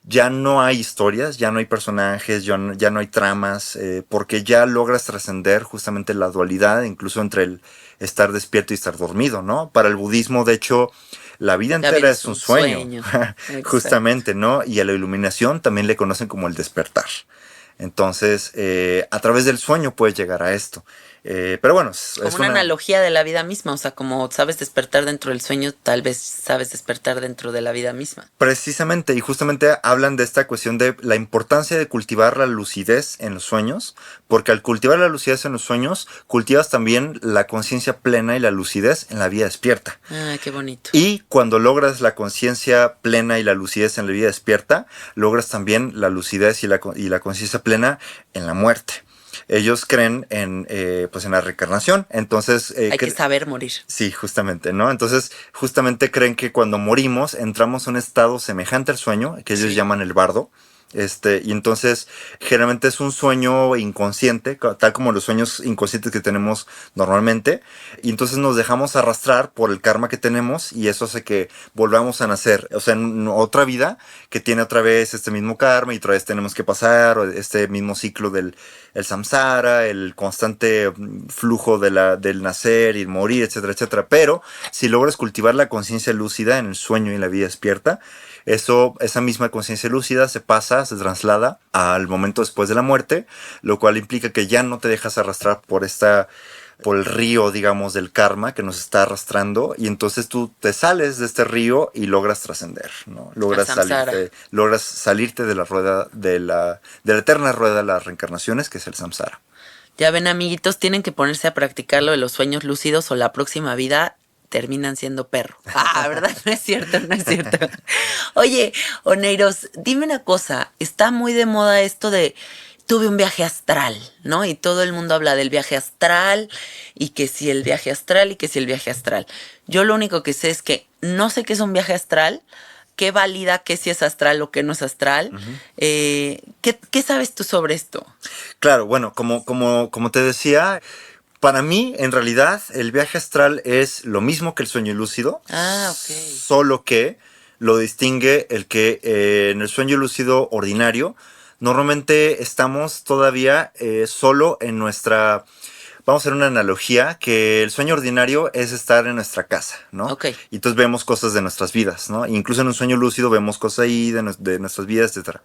ya no hay historias, ya no hay personajes, ya no hay tramas, porque ya logras trascender justamente la dualidad, incluso entre el estar despierto y estar dormido, ¿no? Para el budismo, de hecho, la vida entera es un sueño. Justamente, ¿no? Y a la iluminación también le conocen como el despertar. Entonces, a través del sueño puedes llegar a esto. Pero bueno, es como una analogía de la vida misma, o sea, como sabes despertar dentro del sueño, tal vez sabes despertar dentro de la vida misma. Precisamente, y justamente hablan de esta cuestión de la importancia de cultivar la lucidez en los sueños, porque al cultivar la lucidez en los sueños, cultivas también la conciencia plena y la lucidez en la vida despierta. Ah, qué bonito. Y cuando logras la conciencia plena y la lucidez en la vida despierta, logras también la lucidez y la conciencia plena en la muerte. Ellos creen en la reencarnación, entonces... hay que saber morir. Sí, justamente, ¿no? Entonces, justamente creen que cuando morimos entramos a un estado semejante al sueño, que ellos llaman el bardo. Y entonces generalmente es un sueño inconsciente, tal como los sueños inconscientes que tenemos normalmente, y entonces nos dejamos arrastrar por el karma que tenemos y eso hace que volvamos a nacer, o sea, en otra vida que tiene otra vez este mismo karma y otra vez tenemos que pasar este mismo ciclo del samsara, el constante flujo del nacer y morir, etcétera, etcétera. Pero si logras cultivar la conciencia lúcida en el sueño y en la vida despierta, esa misma conciencia lúcida se traslada al momento después de la muerte, lo cual implica que ya no te dejas arrastrar por el río, digamos, del karma que nos está arrastrando, y entonces tú te sales de este río y logras trascender, ¿no? Logras salirte de la rueda, de la eterna rueda de las reencarnaciones, que es el samsara. Ya ven, amiguitos, tienen que ponerse a practicar lo de los sueños lúcidos o la próxima vida terminan siendo perro. Ah, ¿verdad? No es cierto, no es cierto. Oye, Oneiros, dime una cosa. Está muy de moda esto de tuve un viaje astral, ¿no? Y todo el mundo habla del viaje astral y que si el viaje astral y que si el viaje astral. Yo lo único que sé es que no sé qué es un viaje astral, qué valida que si es astral o qué no es astral. Uh-huh. ¿Qué sabes tú sobre esto? Claro, bueno, como te decía... Para mí, en realidad, el viaje astral es lo mismo que el sueño lúcido. Ah, ok. Solo que lo distingue el que en el sueño lúcido ordinario, normalmente estamos todavía solo en nuestra vamos a hacer una analogía, que el sueño ordinario es estar en nuestra casa, ¿no? Ok. Y entonces vemos cosas de nuestras vidas, ¿no? Incluso en un sueño lúcido vemos cosas ahí de nuestras vidas, etcétera.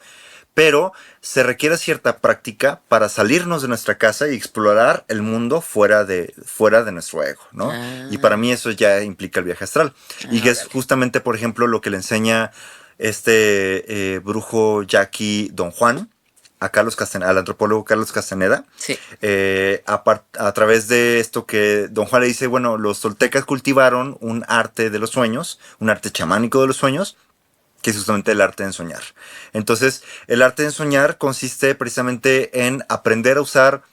Pero se requiere cierta práctica para salirnos de nuestra casa y explorar el mundo fuera de nuestro ego, ¿no? Ah. Y para mí eso ya implica el viaje astral. Y que es Órale. justamente, por ejemplo, lo que le enseña este brujo Jackie Don Juan a al antropólogo Carlos Castaneda. Sí. A través de esto que Don Juan le dice, bueno, los toltecas cultivaron un arte de los sueños, un arte chamánico de los sueños, que es justamente el arte de soñar. Entonces, el arte de soñar consiste precisamente en aprender a usar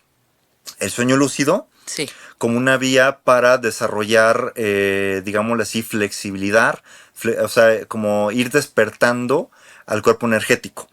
el sueño lúcido Sí. como una vía para desarrollar, digámoslo así, flexibilidad, o sea, como ir despertando al cuerpo energético.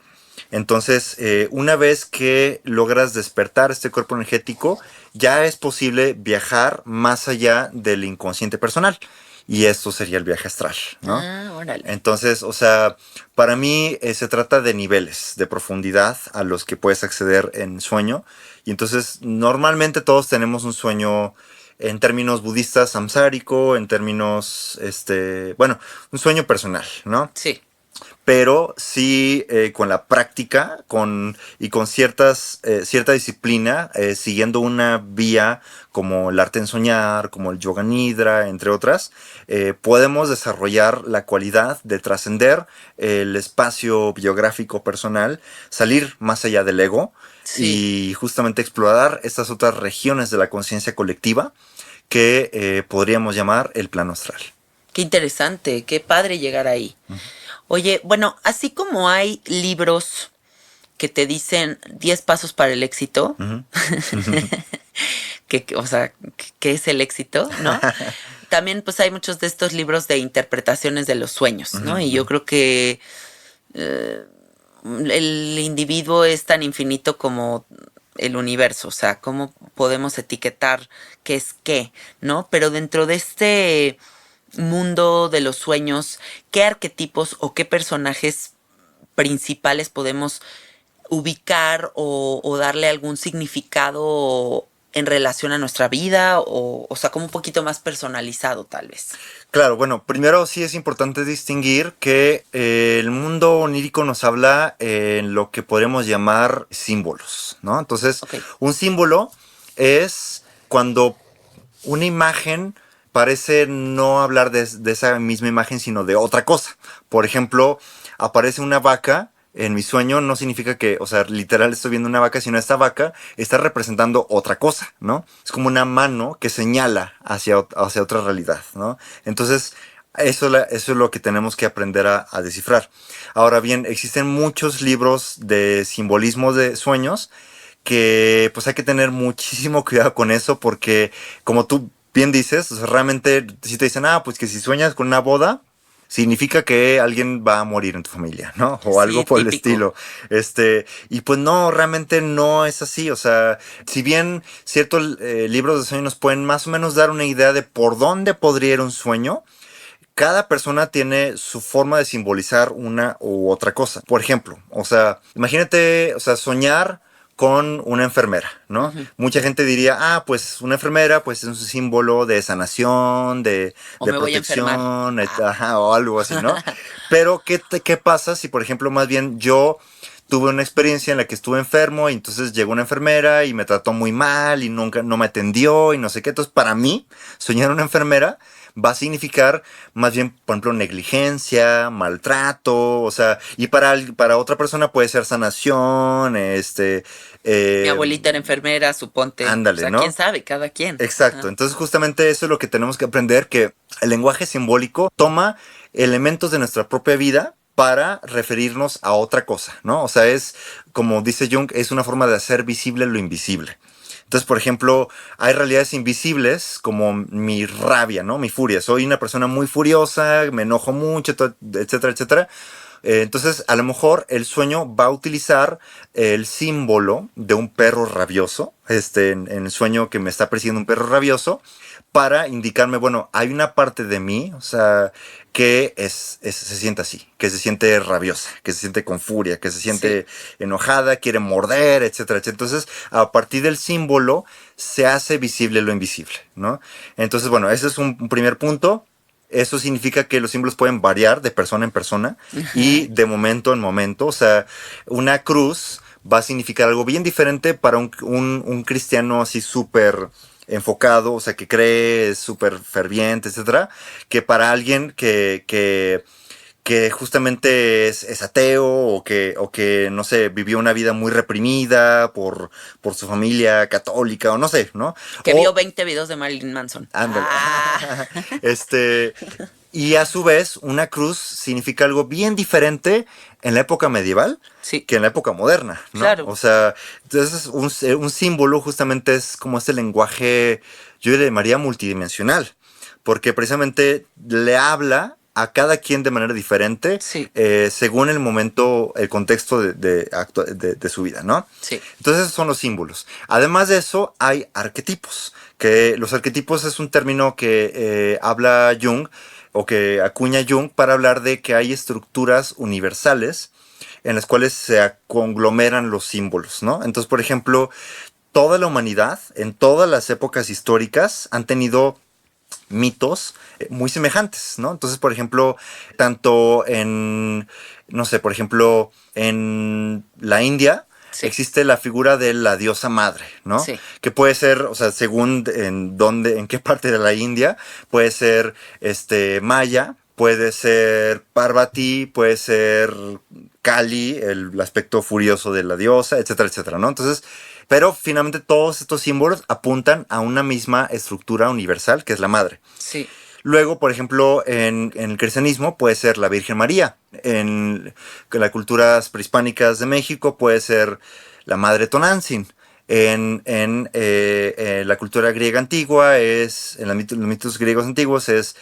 Entonces, una vez que logras despertar este cuerpo energético, ya es posible viajar más allá del inconsciente personal. Y esto sería el viaje astral, ¿no? Ah, órale. Entonces, o sea, para mí se trata de niveles de profundidad a los que puedes acceder en sueño. Y entonces, normalmente todos tenemos un sueño en términos budistas samsárico, en términos, bueno, un sueño personal, ¿no? Sí. Pero sí con la práctica y con cierta disciplina, siguiendo una vía como el arte en soñar, como el yoga nidra, entre otras, podemos desarrollar la cualidad de trascender el espacio biográfico personal, salir más allá del ego y justamente explorar estas otras regiones de la conciencia colectiva que podríamos llamar el plano astral. Qué interesante, qué padre llegar ahí. Oye, bueno, así como hay libros que te dicen 10 pasos para el éxito, o sea, ¿qué es el éxito, no? También pues hay muchos de estos libros de interpretaciones de los sueños, ¿no? Y yo creo que el individuo es tan infinito como el universo, o sea, cómo podemos etiquetar qué es qué, ¿no? Pero dentro de este mundo de los sueños, ¿qué arquetipos o qué personajes principales podemos ubicar o darle algún significado en relación a nuestra vida o sea, como un poquito más personalizado tal vez? Claro, bueno, primero sí es importante distinguir que el mundo onírico nos habla en lo que podemos llamar símbolos, ¿no? Entonces, un símbolo es cuando una imagen parece no hablar de esa misma imagen, sino de otra cosa. Por ejemplo, aparece una vaca en mi sueño, no significa que, o sea, literal estoy viendo una vaca, sino esta vaca está representando otra cosa, ¿no? Es como una mano que señala hacia otra realidad, ¿no? Entonces, eso es lo que tenemos que aprender a descifrar. Ahora bien, existen muchos libros de simbolismo de sueños que pues hay que tener muchísimo cuidado con eso porque, como tú bien dices, o sea, realmente si te dicen, pues que si sueñas con una boda, significa que alguien va a morir en tu familia, ¿no? O algo por típico. el estilo. Y pues no, realmente no es así. O sea, si bien ciertos libros de sueños nos pueden más o menos dar una idea de por dónde podría ir un sueño, cada persona tiene su forma de simbolizar una u otra cosa. Por ejemplo, o sea, imagínate, o sea, soñar con una enfermera, ¿no? Mucha gente diría, pues una enfermera pues es un símbolo de sanación, de protección, o algo así, ¿no? Pero, ¿qué pasa si, por ejemplo, más bien yo tuve una experiencia en la que estuve enfermo y entonces llegó una enfermera y me trató muy mal y nunca no me atendió y no sé qué? Entonces, para mí, soñar una enfermera va a significar más bien, por ejemplo, negligencia, maltrato, o sea, y para otra persona puede ser sanación, mi abuelita era enfermera, suponte. Ándale, o sea, ¿no? ¿quién sabe? Cada quien. Exacto. Entonces, justamente eso es lo que tenemos que aprender, que el lenguaje simbólico toma elementos de nuestra propia vida para referirnos a otra cosa, ¿no? O sea, es, como dice Jung, es una forma de hacer visible lo invisible. Entonces, por ejemplo, hay realidades invisibles como mi rabia, ¿no? Mi furia. Soy una persona muy furiosa, me enojo mucho, etcétera, etcétera. Entonces, a lo mejor el sueño va a utilizar el símbolo de un perro rabioso, en el sueño que me está persiguiendo un perro rabioso, para indicarme, bueno, hay una parte de mí, o sea, que se siente así, que se siente rabiosa, que se siente con furia, que se siente enojada, quiere morder, etcétera, etcétera. Entonces, a partir del símbolo se hace visible lo invisible, ¿no? Entonces, bueno, ese es un primer punto. Eso significa que los símbolos pueden variar de persona en persona y de momento en momento. O sea, una cruz va a significar algo bien diferente para un cristiano así súper enfocado, o sea, que cree, súper ferviente, etcétera, que para alguien que justamente es ateo o que, no sé, vivió una vida muy reprimida por su familia católica o no sé, ¿no? Que vio 20 videos de Marilyn Manson. Ándale. Y a su vez, una cruz significa algo bien diferente en la época medieval que en la época moderna, ¿no? Claro. O sea, entonces un símbolo justamente es como este lenguaje, yo le llamaría multidimensional, porque precisamente le habla a cada quien de manera diferente, según el momento, el contexto de su vida, ¿no? Sí. Entonces esos son los símbolos. Además de eso, hay arquetipos, que los arquetipos es un término que habla Jung, o que acuña Jung para hablar de que hay estructuras universales en las cuales se conglomeran los símbolos, ¿no? Entonces, por ejemplo, toda la humanidad, en todas las épocas históricas, han tenido mitos muy semejantes, ¿no? Entonces, por ejemplo, tanto en, no sé, por ejemplo, en la India, existe la figura de la diosa madre, ¿no? Sí. Que puede ser, o sea, según en qué parte de la India, puede ser Maya, puede ser Parvati, puede ser Kali, el aspecto furioso de la diosa, etcétera, etcétera, ¿no? Entonces, pero finalmente todos estos símbolos apuntan a una misma estructura universal, que es la madre. Sí. Luego, por ejemplo, en el cristianismo puede ser la Virgen María. En las culturas prehispánicas de México puede ser la Madre Tonantzin. En la cultura griega antigua, en los mitos griegos antiguos es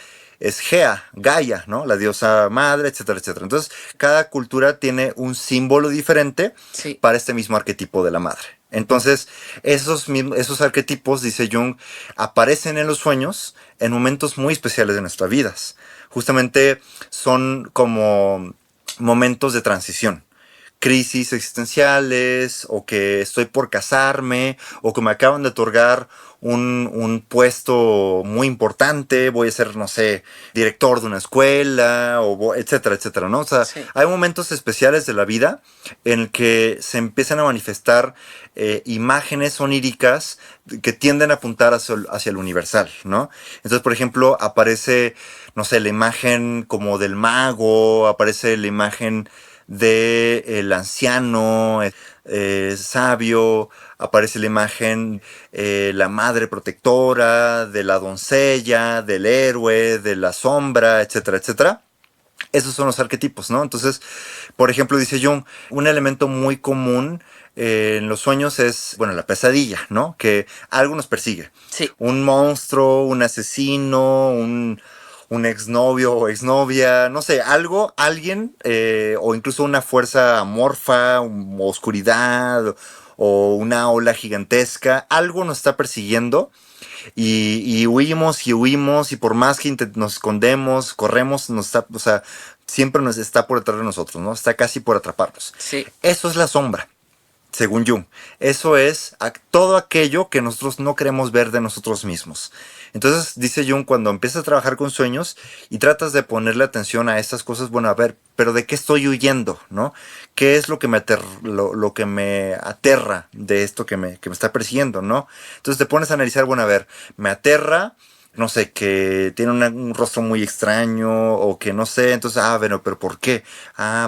Gea, Gaia, ¿no? La diosa madre, etcétera, etcétera. Entonces, cada cultura tiene un símbolo diferente para este mismo arquetipo de la madre. Entonces, esos arquetipos, dice Jung, aparecen en los sueños en momentos muy especiales de nuestras vidas. Justamente son como momentos de transición. Crisis existenciales, o que estoy por casarme, o que me acaban de otorgar un puesto muy importante, voy a ser, no sé, director de una escuela, etcétera, etcétera, ¿no? O sea, hay momentos especiales de la vida en el que se empiezan a manifestar imágenes oníricas que tienden a apuntar hacia lo universal, ¿no? Entonces, por ejemplo, aparece, no sé, la imagen como del mago, aparece la imagen del anciano sabio, aparece la imagen, la madre protectora, de la doncella, del héroe, de la sombra, etcétera, etcétera. Esos son los arquetipos, ¿no? Entonces, por ejemplo, dice Jung, un elemento muy común en los sueños es, bueno, la pesadilla, ¿no? Que algo nos persigue. Sí. Un monstruo, un asesino, un exnovio o exnovia, no sé, alguien, o incluso una fuerza amorfa, oscuridad, o una ola gigantesca, algo nos está persiguiendo y huimos y por más que nos escondemos, corremos, o sea, siempre nos está por detrás de nosotros, ¿no? Está casi por atraparnos. Sí. Eso es la sombra. Según Jung, eso es todo aquello que nosotros no queremos ver de nosotros mismos. Entonces, dice Jung, cuando empiezas a trabajar con sueños y tratas de ponerle atención a estas cosas, bueno, a ver, pero ¿de qué estoy huyendo? ¿No? ¿Qué es lo que me aterra de esto que me está persiguiendo? ¿No? Entonces te pones a analizar, bueno, a ver, me aterra, no sé, que tiene un rostro muy extraño, o que no sé, entonces, bueno, pero ¿por qué?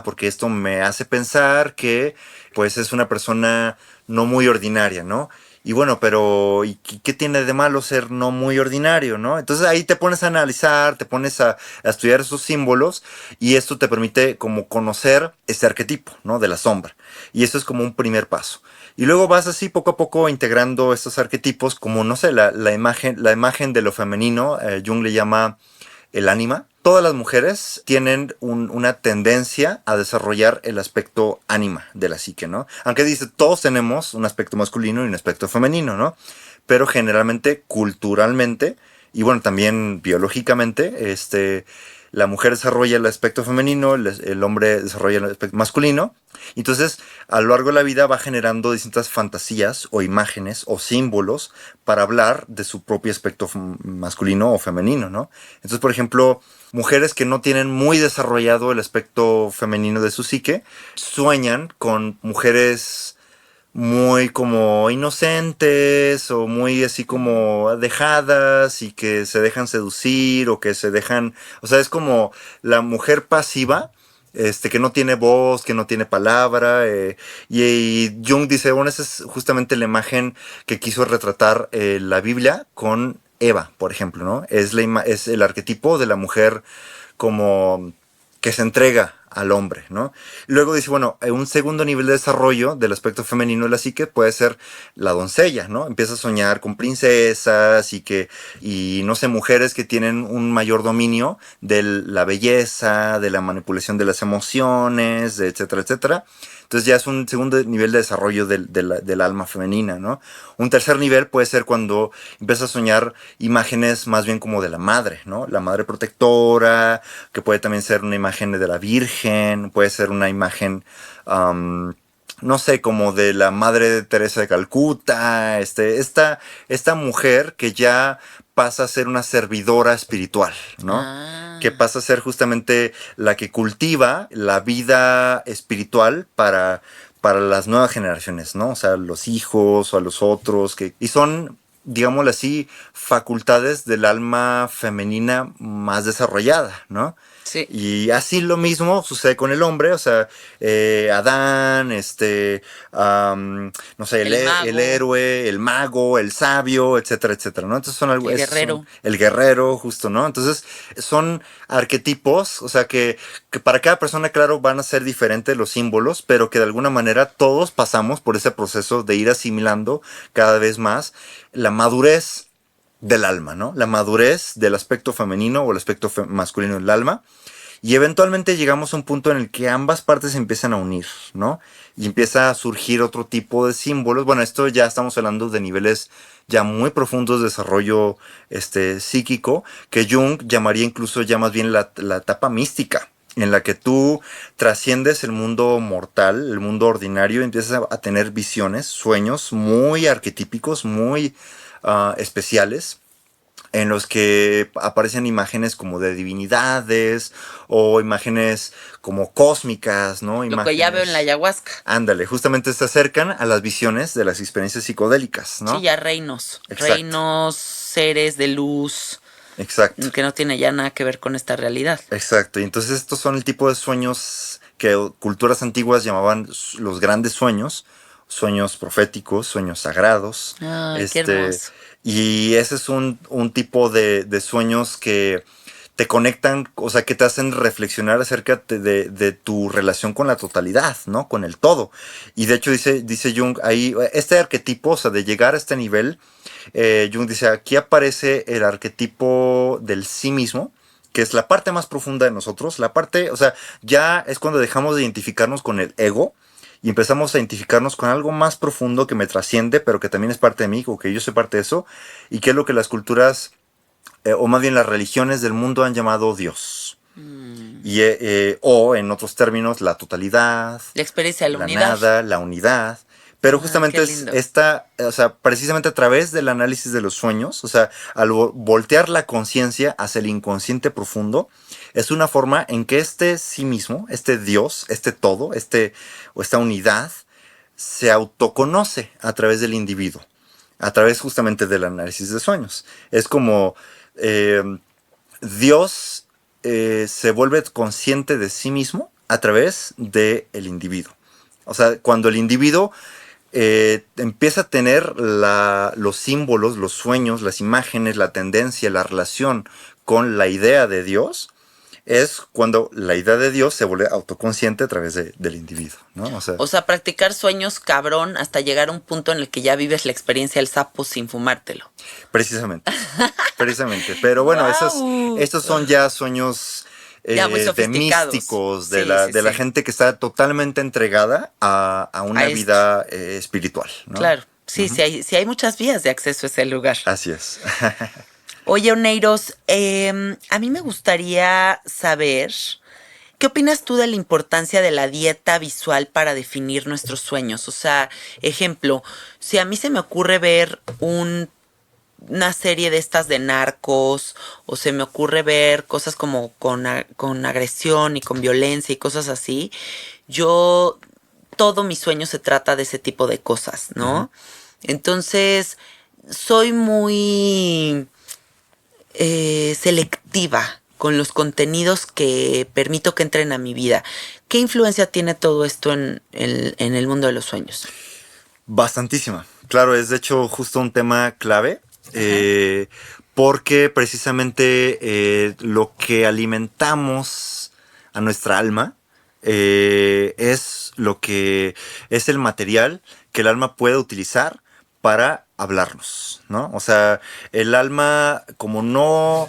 Porque esto me hace pensar que pues es una persona no muy ordinaria, ¿no? Y bueno, pero ¿y qué tiene de malo ser no muy ordinario, no? Entonces ahí te pones a analizar, te pones a estudiar esos símbolos, y esto te permite como conocer este arquetipo, ¿no? De la sombra. Y eso es como un primer paso. Y luego vas así poco a poco integrando estos arquetipos como, no sé, la imagen de lo femenino, Jung le llama el ánima. todas las mujeres tienen una tendencia a desarrollar el aspecto ánima de la psique, ¿no? Aunque dice, todos tenemos un aspecto masculino y un aspecto femenino, ¿no? Pero generalmente, culturalmente, y bueno, también biológicamente, la mujer desarrolla el aspecto femenino, el hombre desarrolla el aspecto masculino. Entonces, a lo largo de la vida va generando distintas fantasías o imágenes o símbolos para hablar de su propio aspecto masculino o femenino, ¿no? Entonces, por ejemplo, mujeres que no tienen muy desarrollado el aspecto femenino de su psique, sueñan con mujeres muy como inocentes o muy así como dejadas y que se dejan seducir o que se dejan, o sea, es como la mujer pasiva, que no tiene voz, que no tiene palabra, y Jung dice, bueno, esa es justamente la imagen que quiso retratar la Biblia con Eva, por ejemplo, ¿no? Es el arquetipo de la mujer como que se entrega al hombre, ¿no? Luego dice, bueno, un segundo nivel de desarrollo del aspecto femenino de la psique puede ser la doncella, ¿no? Empieza a soñar con princesas y no sé, mujeres que tienen un mayor dominio de la belleza, de la manipulación de las emociones, etcétera, etcétera. Entonces ya es un segundo nivel de desarrollo del alma femenina, ¿no? Un tercer nivel puede ser cuando empieza a soñar imágenes más bien como de la madre, ¿no? La madre protectora, que puede también ser una imagen de la Virgen, puede ser una imagen, no sé, como de la Madre Teresa de Calcuta, esta mujer que ya pasa a ser una servidora espiritual, ¿no? Que pasa a ser justamente la que cultiva la vida espiritual para las nuevas generaciones, ¿no? O sea, los hijos o a los otros, y son, digámoslo así, facultades del alma femenina más desarrollada, ¿no? Sí. Y así lo mismo sucede con el hombre, o sea, Adán, no sé, el héroe, el mago, el sabio, etcétera, etcétera, ¿no? Entonces el guerrero. El guerrero, justo, ¿no? Entonces son arquetipos, o sea, que para cada persona, claro, van a ser diferentes los símbolos, pero que de alguna manera todos pasamos por ese proceso de ir asimilando cada vez más la madurez del alma, ¿no? La madurez del aspecto femenino o el aspecto masculino del alma. Y eventualmente llegamos a un punto en el que ambas partes se empiezan a unir, ¿no? Y empieza a surgir otro tipo de símbolos. Bueno, esto ya estamos hablando de niveles ya muy profundos de desarrollo psíquico, que Jung llamaría incluso ya más bien la etapa mística, en la que tú trasciendes el mundo mortal, el mundo ordinario, y empiezas a tener visiones, sueños muy arquetípicos, muy especiales, en los que aparecen imágenes como de divinidades o imágenes como cósmicas, ¿no? Lo que ya veo en la ayahuasca. Ándale, justamente se acercan a las visiones de las experiencias psicodélicas, ¿no? Sí, ya reinos. Exacto. Reinos, seres de luz. Exacto. Que no tiene ya nada que ver con esta realidad. Exacto, y entonces estos son el tipo de sueños que culturas antiguas llamaban los grandes sueños, sueños proféticos, sueños sagrados. Ay, qué hermoso. Y ese es un tipo de sueños que te conectan, o sea, que te hacen reflexionar acerca de tu relación con la totalidad, ¿no? Con el todo. Y de hecho dice Jung, ahí, este arquetipo, o sea, de llegar a este nivel, Jung dice, aquí aparece el arquetipo del sí mismo, que es la parte más profunda de nosotros, la parte, o sea, ya es cuando dejamos de identificarnos con el ego, y empezamos a identificarnos con algo más profundo que me trasciende, pero que también es parte de mí, o que yo soy parte de eso, y que es lo que las culturas, o más bien las religiones del mundo han llamado Dios. Y, o en otros términos, la totalidad, la experiencia de la unidad. Nada, la unidad. Pero justamente es esta, o sea, precisamente a través del análisis de los sueños, o sea, al voltear la conciencia hacia el inconsciente profundo, es una forma en que este sí mismo, este Dios, este todo, o esta unidad, se autoconoce a través del individuo, a través justamente del análisis de sueños. Es como Dios se vuelve consciente de sí mismo a través del individuo. O sea, cuando el individuo empieza a tener los símbolos, los sueños, las imágenes, la tendencia, la relación con la idea de Dios, es cuando la idea de Dios se vuelve autoconsciente a través del individuo, ¿no? O sea, practicar sueños cabrón hasta llegar a un punto en el que ya vives la experiencia del sapo sin fumártelo. Precisamente, precisamente. Pero bueno, ¡Guau! estos son ya sueños Ya muy de sofisticados. místicos, Sí, de la sí. gente que está totalmente entregada a una esto. vida espiritual, ¿no? Claro, sí, sí hay muchas vías de acceso a ese lugar. Así es. Oye, Oneiros, a mí me gustaría saber, ¿qué opinas tú de la importancia de la dieta visual para definir nuestros sueños? O sea, ejemplo, si a mí se me ocurre ver una serie de estas de narcos, o se me ocurre ver cosas como con agresión y con violencia y cosas así, todo mi sueño se trata de ese tipo de cosas, ¿no? Entonces, soy muy selectiva con los contenidos que permito que entren a mi vida. ¿Qué influencia tiene todo esto en el mundo de los sueños? Bastantísima. Claro, es de hecho justo un tema clave. Porque precisamente lo que alimentamos a nuestra alma es lo que es el material que el alma puede utilizar para hablarnos, ¿no? O sea, el alma, como no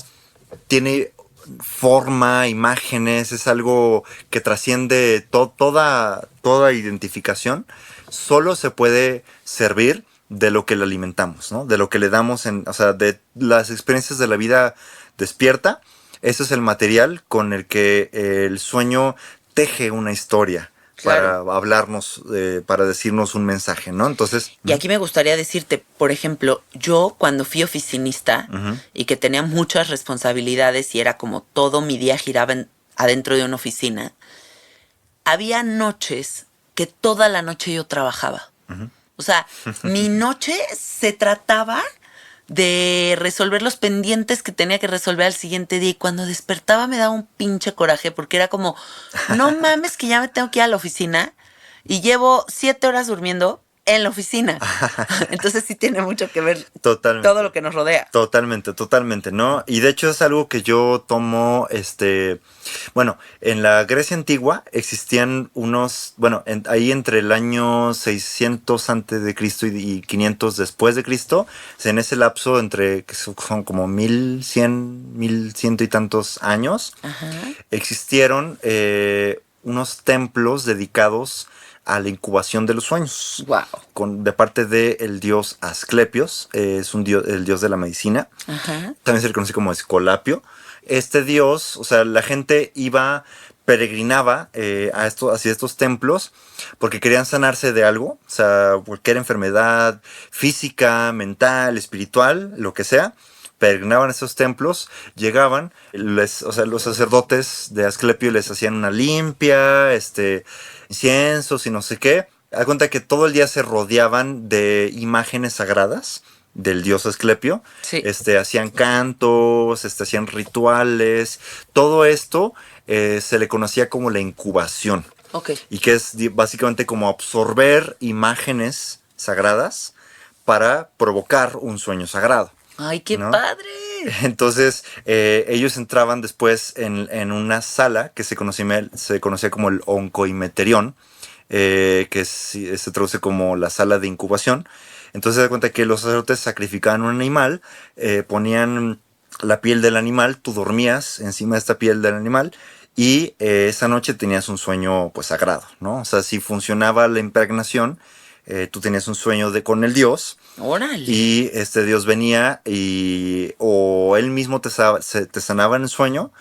tiene forma, imágenes, es algo que trasciende toda identificación, solo se puede servir de lo que le alimentamos, ¿no? De lo que le damos, o sea, de las experiencias de la vida despierta. Ese es el material con el que el sueño teje una historia. Claro. Para hablarnos, para decirnos un mensaje, ¿no? Entonces... Y aquí me gustaría decirte, por ejemplo, yo cuando fui oficinista y que tenía muchas responsabilidades y era como todo mi día giraba adentro de una oficina, había noches que toda la noche yo trabajaba. O sea, mi noche se trataba de resolver los pendientes que tenía que resolver al siguiente día. Y cuando despertaba me daba un pinche coraje porque era como, no mames que ya me tengo que ir a la oficina y llevo 7 horas durmiendo en la oficina. Entonces sí tiene mucho que ver totalmente, todo lo que nos rodea. Totalmente, ¿no? Y de hecho es algo que yo tomo, bueno, en la Grecia antigua existían unos, bueno, ahí entre el año 600 antes de Cristo y 500 después de Cristo, en ese lapso entre, que son como 1100 y tantos años, existieron unos templos dedicados a la incubación de los sueños. Wow. De parte del dios Asclepios, es el dios de la medicina. También se le conoce como Escolapio. Este dios, o sea, la gente peregrinaba hacia estos templos porque querían sanarse de algo, o sea, cualquier enfermedad física, mental, espiritual, lo que sea. Peregrinaban a esos templos, llegaban, o sea, los sacerdotes de Asclepio les hacían una limpia, inciensos y no sé qué. Da cuenta que todo el día se rodeaban de imágenes sagradas del dios Asclepio. Sí. Hacían cantos, hacían rituales. Todo esto se le conocía como la incubación. Okay. Y que es básicamente como absorber imágenes sagradas para provocar un sueño sagrado. ¡Ay, qué padre! Entonces, ellos entraban después en una sala que se conocía como el oncoimeterión, que se traduce como la sala de incubación. Entonces, se da cuenta que los sacerdotes sacrificaban un animal, ponían la piel del animal, tú dormías encima de esta piel del animal y esa noche tenías un sueño pues sagrado, ¿no? O sea, si funcionaba la impregnación, tú tenías un sueño con el dios. ¡Órale! Y este dios venía o él mismo te sanaba en el sueño,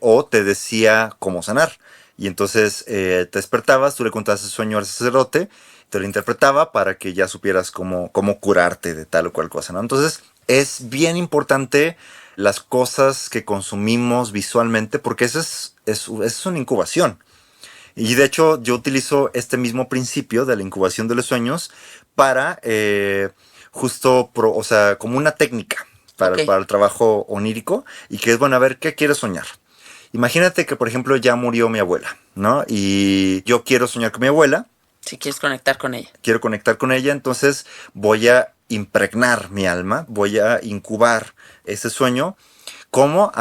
o te decía cómo sanar. Y entonces te despertabas, tú le contabas el sueño al sacerdote, te lo interpretaba para que ya supieras cómo curarte de tal o cual cosa, ¿no? Entonces es bien importante las cosas que consumimos visualmente porque eso es una incubación. Y de hecho yo utilizo este mismo principio de la incubación de los sueños para justo, o sea, como una técnica para el trabajo onírico y que es, bueno, a ver, ¿qué quieres soñar? Imagínate que, por ejemplo, ya murió mi abuela, ¿no? Y yo quiero soñar con mi abuela. Si quieres conectar con ella. Quiero conectar con ella, entonces voy a impregnar mi alma, voy a incubar ese sueño ¿Cómo?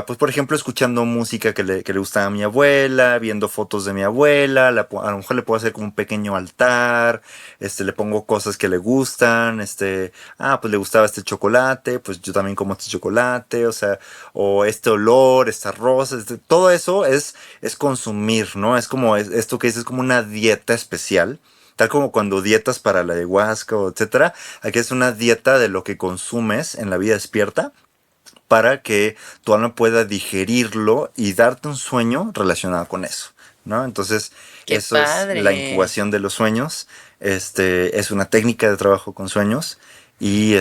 Pues por ejemplo, escuchando música que le gustaba a mi abuela, viendo fotos de mi abuela, a lo mejor le puedo hacer como un pequeño altar, le pongo cosas que le gustan, pues le gustaba este chocolate, pues yo también como este chocolate, o sea, o este olor, esta rosa, todo eso es consumir, ¿no? Es como esto que dices, como una dieta especial. Tal como cuando dietas para la ayahuasca o etcétera, aquí es una dieta de lo que consumes en la vida despierta para que tu alma pueda digerirlo y darte un sueño relacionado con eso, ¿no? Entonces, ¡Qué eso es la padre! incubación de los sueños. Es una técnica de trabajo con sueños y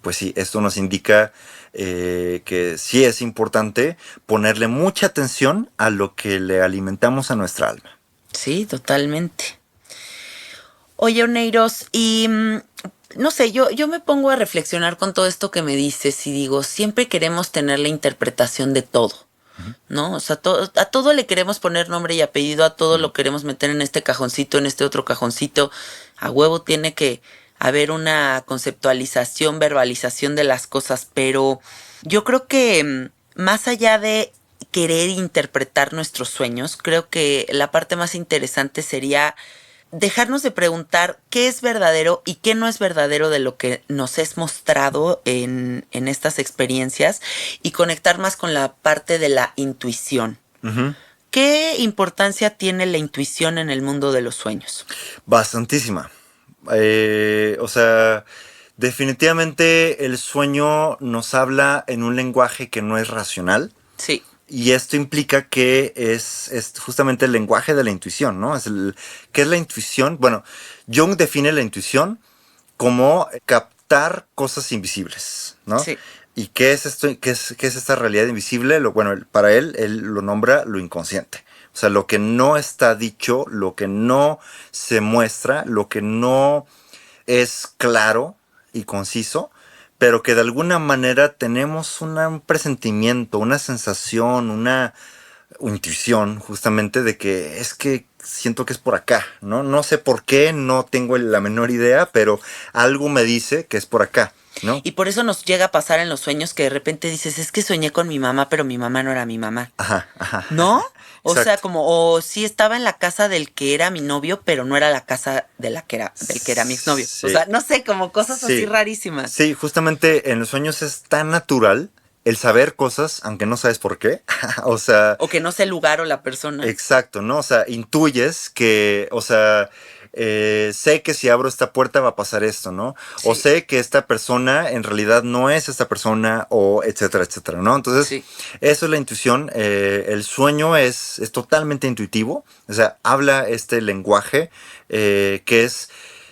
pues sí, esto nos indica que sí es importante ponerle mucha atención a lo que le alimentamos a nuestra alma. Sí, totalmente. Oye, Oneiros, y no sé, yo me pongo a reflexionar con todo esto que me dices y digo, siempre queremos tener la interpretación de todo, ¿no? O sea, a todo le queremos poner nombre y apellido, a todo lo queremos meter en este cajoncito, en este otro cajoncito. A huevo tiene que haber una conceptualización, verbalización de las cosas, pero yo creo que más allá de querer interpretar nuestros sueños, creo que la parte más interesante sería dejarnos de preguntar qué es verdadero y qué no es verdadero de lo que nos es mostrado en estas experiencias y conectar más con la parte de la intuición. Ujú. ¿Qué importancia tiene la intuición en el mundo de los sueños? Bastantísima. O sea, definitivamente el sueño nos habla en un lenguaje que no es racional. Sí, Y esto implica que es justamente el lenguaje de la intuición, ¿no? ¿Qué es la intuición? Bueno, Jung define la intuición como captar cosas invisibles, ¿no? sí. ¿Y qué es esto? ¿Qué es esta realidad invisible? Bueno, para él lo nombra lo inconsciente. O sea, lo que no está dicho, lo que no se muestra, lo que no es claro y conciso, pero que de alguna manera tenemos un presentimiento, una sensación, una intuición justamente de que es que siento que es por acá, ¿no? No sé por qué, no tengo la menor idea, pero algo me dice que es por acá, ¿no? Y por eso nos llega a pasar en los sueños que de repente dices, es que soñé con mi mamá, pero mi mamá no era mi mamá. Ajá, ajá. ¿No? O sea, Exacto. como, o sí estaba en la casa del que era mi novio, pero no era la casa de la que era, del que era mi exnovio. O Sí, sea, no sé, como cosas así sí. rarísimas. Sí, justamente en los sueños es tan natural el saber cosas, aunque no sabes por qué. O sea, O que no sé el lugar o la persona. exacto, ¿no? O sea, intuyes que, o sea, sé que si abro esta puerta va a pasar esto, ¿no? O Sí, sé que esta persona en realidad no es esta persona, o etcétera, etcétera, ¿no? Entonces, sí, eso es la intuición. El sueño es totalmente intuitivo, o sea, habla este lenguaje que es,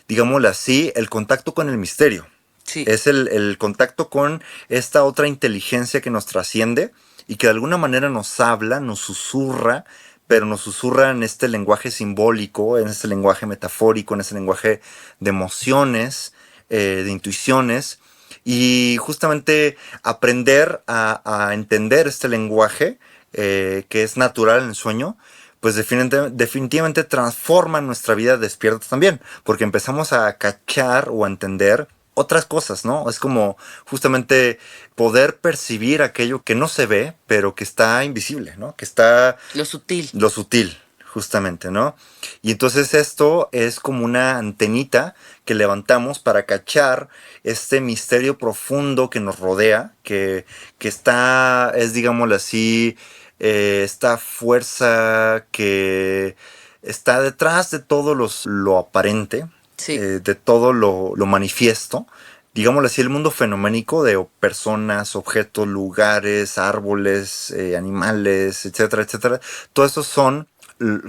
digámoslo así, el contacto con el misterio. sí. Es el contacto con esta otra inteligencia que nos trasciende y que de alguna manera nos habla, nos susurra, pero nos susurra en este lenguaje simbólico, en este lenguaje metafórico, en este lenguaje de emociones, de intuiciones. Y justamente aprender a entender este lenguaje que es natural en el sueño, pues definitivamente transforma nuestra vida despierta también, porque empezamos a cachar o a entender otras cosas, ¿no? Es como justamente poder percibir aquello que no se ve, pero que está invisible, ¿no? Que está Lo sutil. lo sutil, justamente, ¿no? Y entonces esto es como una antenita que levantamos para cachar este misterio profundo que nos rodea, que está, es digámoslo así, esta fuerza que está detrás de todo lo aparente, Sí. de todo lo manifiesto, digámoslo así, el mundo fenoménico de personas, objetos, lugares, árboles, animales, etcétera, etcétera. Todo eso son,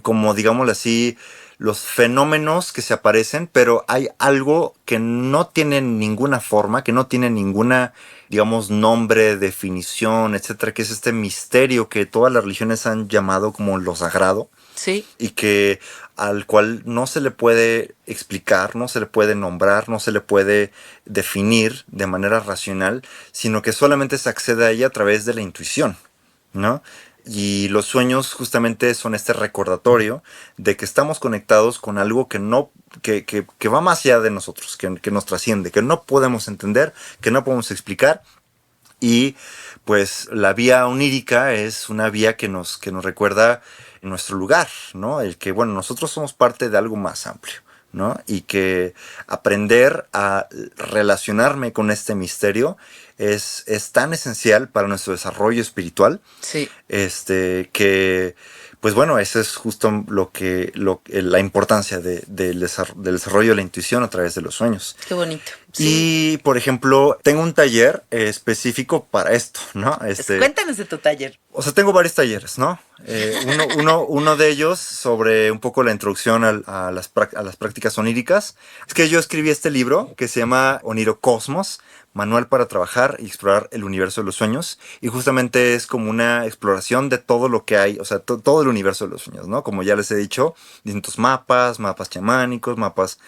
como digámoslo así, los fenómenos que se aparecen, pero hay algo que no tiene ninguna forma, que no tiene ninguna, digamos, nombre, definición, etcétera, que es este misterio que todas las religiones han llamado como lo sagrado Sí. y que al cual no se le puede explicar, no se le puede nombrar, no se le puede definir de manera racional, sino que solamente se accede a ella a través de la intuición, ¿no? Y los sueños justamente son este recordatorio de que estamos conectados con algo que no, que va más allá de nosotros, que nos trasciende, que no podemos entender, que no podemos explicar, Y pues la vía onírica es una vía que nos recuerda nuestro lugar, ¿no? El que, bueno, nosotros somos parte de algo más amplio, ¿no? Y que aprender a relacionarme con este misterio es tan esencial para nuestro desarrollo espiritual. Sí. Que pues bueno, eso es justo la importancia del desarrollo de la intuición a través de los sueños. Qué bonito. Sí. Y, por ejemplo, tengo un taller específico para esto, ¿no? Cuéntanos de tu taller. O sea, tengo varios talleres, ¿no? Uno de ellos sobre un poco la introducción a las prácticas oníricas. Es que yo escribí este libro que se llama Onirocosmos, Manual para trabajar y explorar el universo de los sueños. Y justamente es como una exploración de todo lo que hay, o sea, todo el universo de los sueños, ¿no? Como ya les he dicho, distintos mapas chamánicos, mapas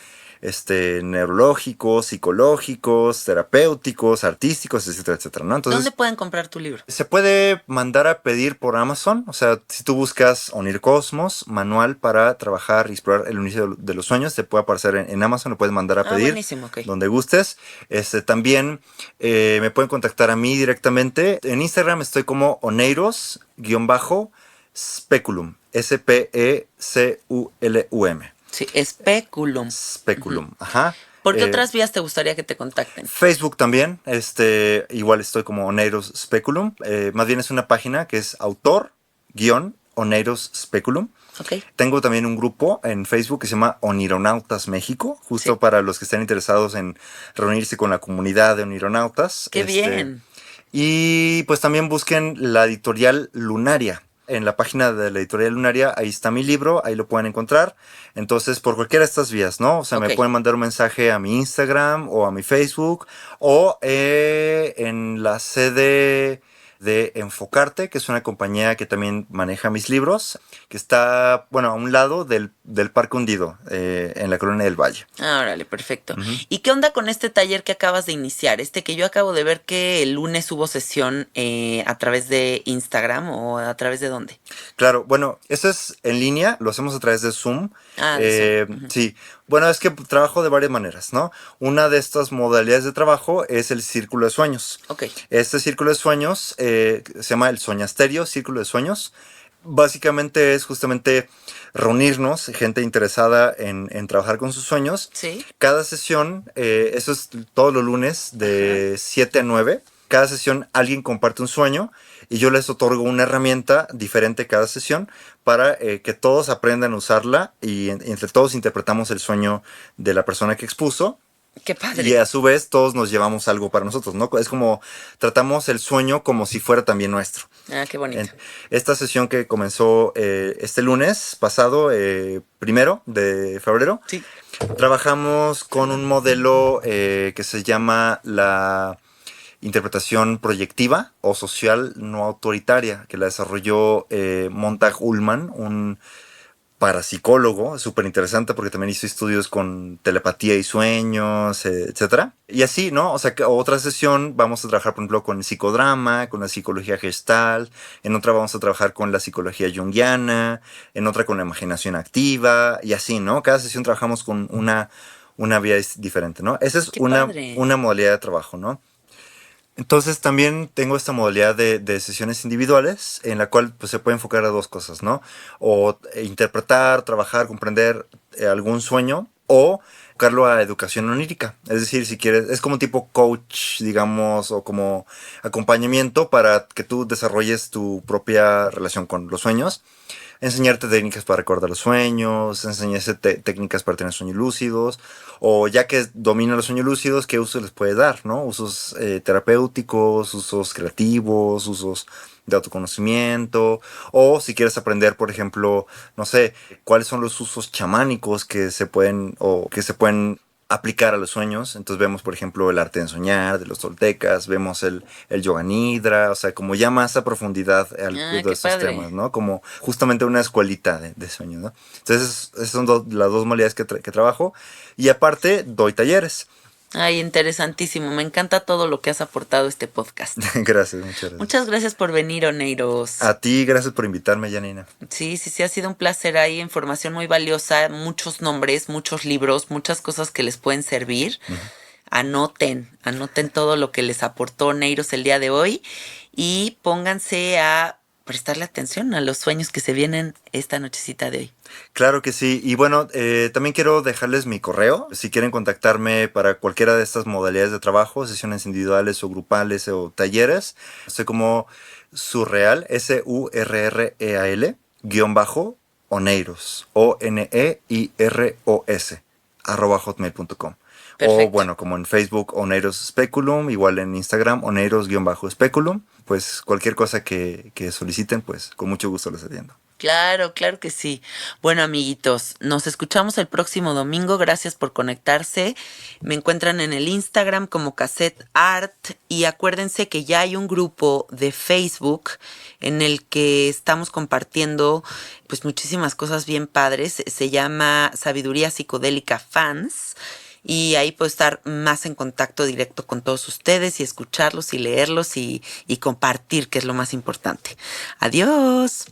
neurológicos, psicológicos, terapéuticos, artísticos, etcétera, etcétera, ¿no? Entonces, ¿dónde pueden comprar tu libro? Se puede mandar a pedir por Amazon, o sea, si tú buscas Onirocosmos, Manual para trabajar y explorar el universo de los sueños, te puede aparecer en Amazon, lo puedes mandar a pedir okay. Donde gustes. También me pueden contactar a mí directamente. En Instagram estoy como Oneiros_Speculum, Speculum. Sí, Speculum. Speculum, ajá. ¿Por qué otras vías te gustaría que te contacten? Facebook también, igual estoy como Oneiros Speculum. Más bien es una página que es autor-Oneiros Speculum. Okay. Tengo también un grupo en Facebook que se llama Onironautas México, justo para los que estén interesados en reunirse con la comunidad de onironautas. ¡Qué bien! Y pues también busquen la editorial Lunaria. En la página de la editorial Lunaria, ahí está mi libro, ahí lo pueden encontrar. Entonces, por cualquiera de estas vías, ¿no? O sea, me pueden mandar un mensaje a mi Instagram o a mi Facebook o en la sede de Enfocarte, que es una compañía que también maneja mis libros, que está, bueno, a un lado del Parque Hundido, en la Colonia del Valle. Órale, perfecto. ¿Y qué onda con este taller que acabas de iniciar? Que yo acabo de ver que el lunes hubo sesión a través de Instagram, ¿o a través de dónde? Claro, bueno, eso es en línea, lo hacemos a través de Zoom. De Zoom. Sí, bueno, es que trabajo de varias maneras, ¿no? Una de estas modalidades de trabajo es el círculo de sueños. Ok. Este círculo de sueños se llama el Soñasterio, círculo de sueños. Básicamente es justamente reunirnos, gente interesada en trabajar con sus sueños. Sí. Cada sesión, eso es todos los lunes de 7 a 9. Cada sesión alguien comparte un sueño y yo les otorgo una herramienta diferente cada sesión para que todos aprendan a usarla y entre todos interpretamos el sueño de la persona que expuso. ¡Qué padre! Y a su vez todos nos llevamos algo para nosotros, ¿no? Es como tratamos el sueño como si fuera también nuestro. Ah, qué bonito. Esta sesión que comenzó este lunes pasado, 1 de febrero, sí. Trabajamos con un modelo que se llama la interpretación proyectiva o social no autoritaria, que la desarrolló Montag Ullmann, un parapsicólogo, súper interesante porque también hizo estudios con telepatía y sueños, etcétera. Y así, ¿no? O sea, que otra sesión vamos a trabajar, por ejemplo, con el psicodrama, con la psicología gestal, en otra vamos a trabajar con la psicología junguiana, en otra con la imaginación activa, y así, ¿no? Cada sesión trabajamos con una vía diferente, ¿no? Esa es una modalidad de trabajo, ¿no? Entonces también tengo esta modalidad de sesiones individuales en la cual pues, se puede enfocar a dos cosas, ¿no? O interpretar, trabajar, comprender algún sueño o enfocarlo a educación onírica. Es decir, si quieres, es como tipo coach, digamos, o como acompañamiento para que tú desarrolles tu propia relación con los sueños. Enseñarte técnicas para recordar los sueños, enseñarte técnicas para tener sueños lúcidos, o ya que domina los sueños lúcidos, ¿qué uso les puede dar? ¿No? Usos terapéuticos, usos creativos, usos de autoconocimiento, o si quieres aprender, por ejemplo, no sé, cuáles son los usos chamánicos que se pueden aplicar a los sueños. Entonces vemos, por ejemplo, el arte de soñar de los toltecas, vemos el yoga nidra, o sea, como ya más a profundidad de estos temas, ¿no? Como justamente una escuelita de sueños, ¿no? Entonces, esas son las dos modalidades que trabajo. Y aparte, doy talleres. Ay, interesantísimo. Me encanta todo lo que has aportado a este podcast. Gracias, muchas gracias. Muchas gracias por venir, Oneiros. A ti, gracias por invitarme, Janina. Sí, ha sido un placer. Hay información muy valiosa, muchos nombres, muchos libros, muchas cosas que les pueden servir anoten todo lo que les aportó Oneiros el día de hoy y pónganse a prestarle atención a los sueños que se vienen esta nochecita de hoy. Claro que sí. Y bueno, también quiero dejarles mi correo. Si quieren contactarme para cualquiera de estas modalidades de trabajo, sesiones individuales o grupales o talleres, soy como surreal, SURREAL, _Oneiros, ONEIROS, @hotmail.com. Perfecto. O bueno, como en Facebook, Oneiros Speculum, igual en Instagram, Oneiros_Speculum. Pues cualquier cosa que soliciten, pues con mucho gusto les atiendo. Claro, claro que sí. Bueno, amiguitos, nos escuchamos el próximo domingo. Gracias por conectarse. Me encuentran en el Instagram como Cassette Art y acuérdense que ya hay un grupo de Facebook en el que estamos compartiendo pues muchísimas cosas bien padres. Se llama Sabiduría Psicodélica Fans. Y ahí puedo estar más en contacto directo con todos ustedes y escucharlos y leerlos y compartir, que es lo más importante. Adiós.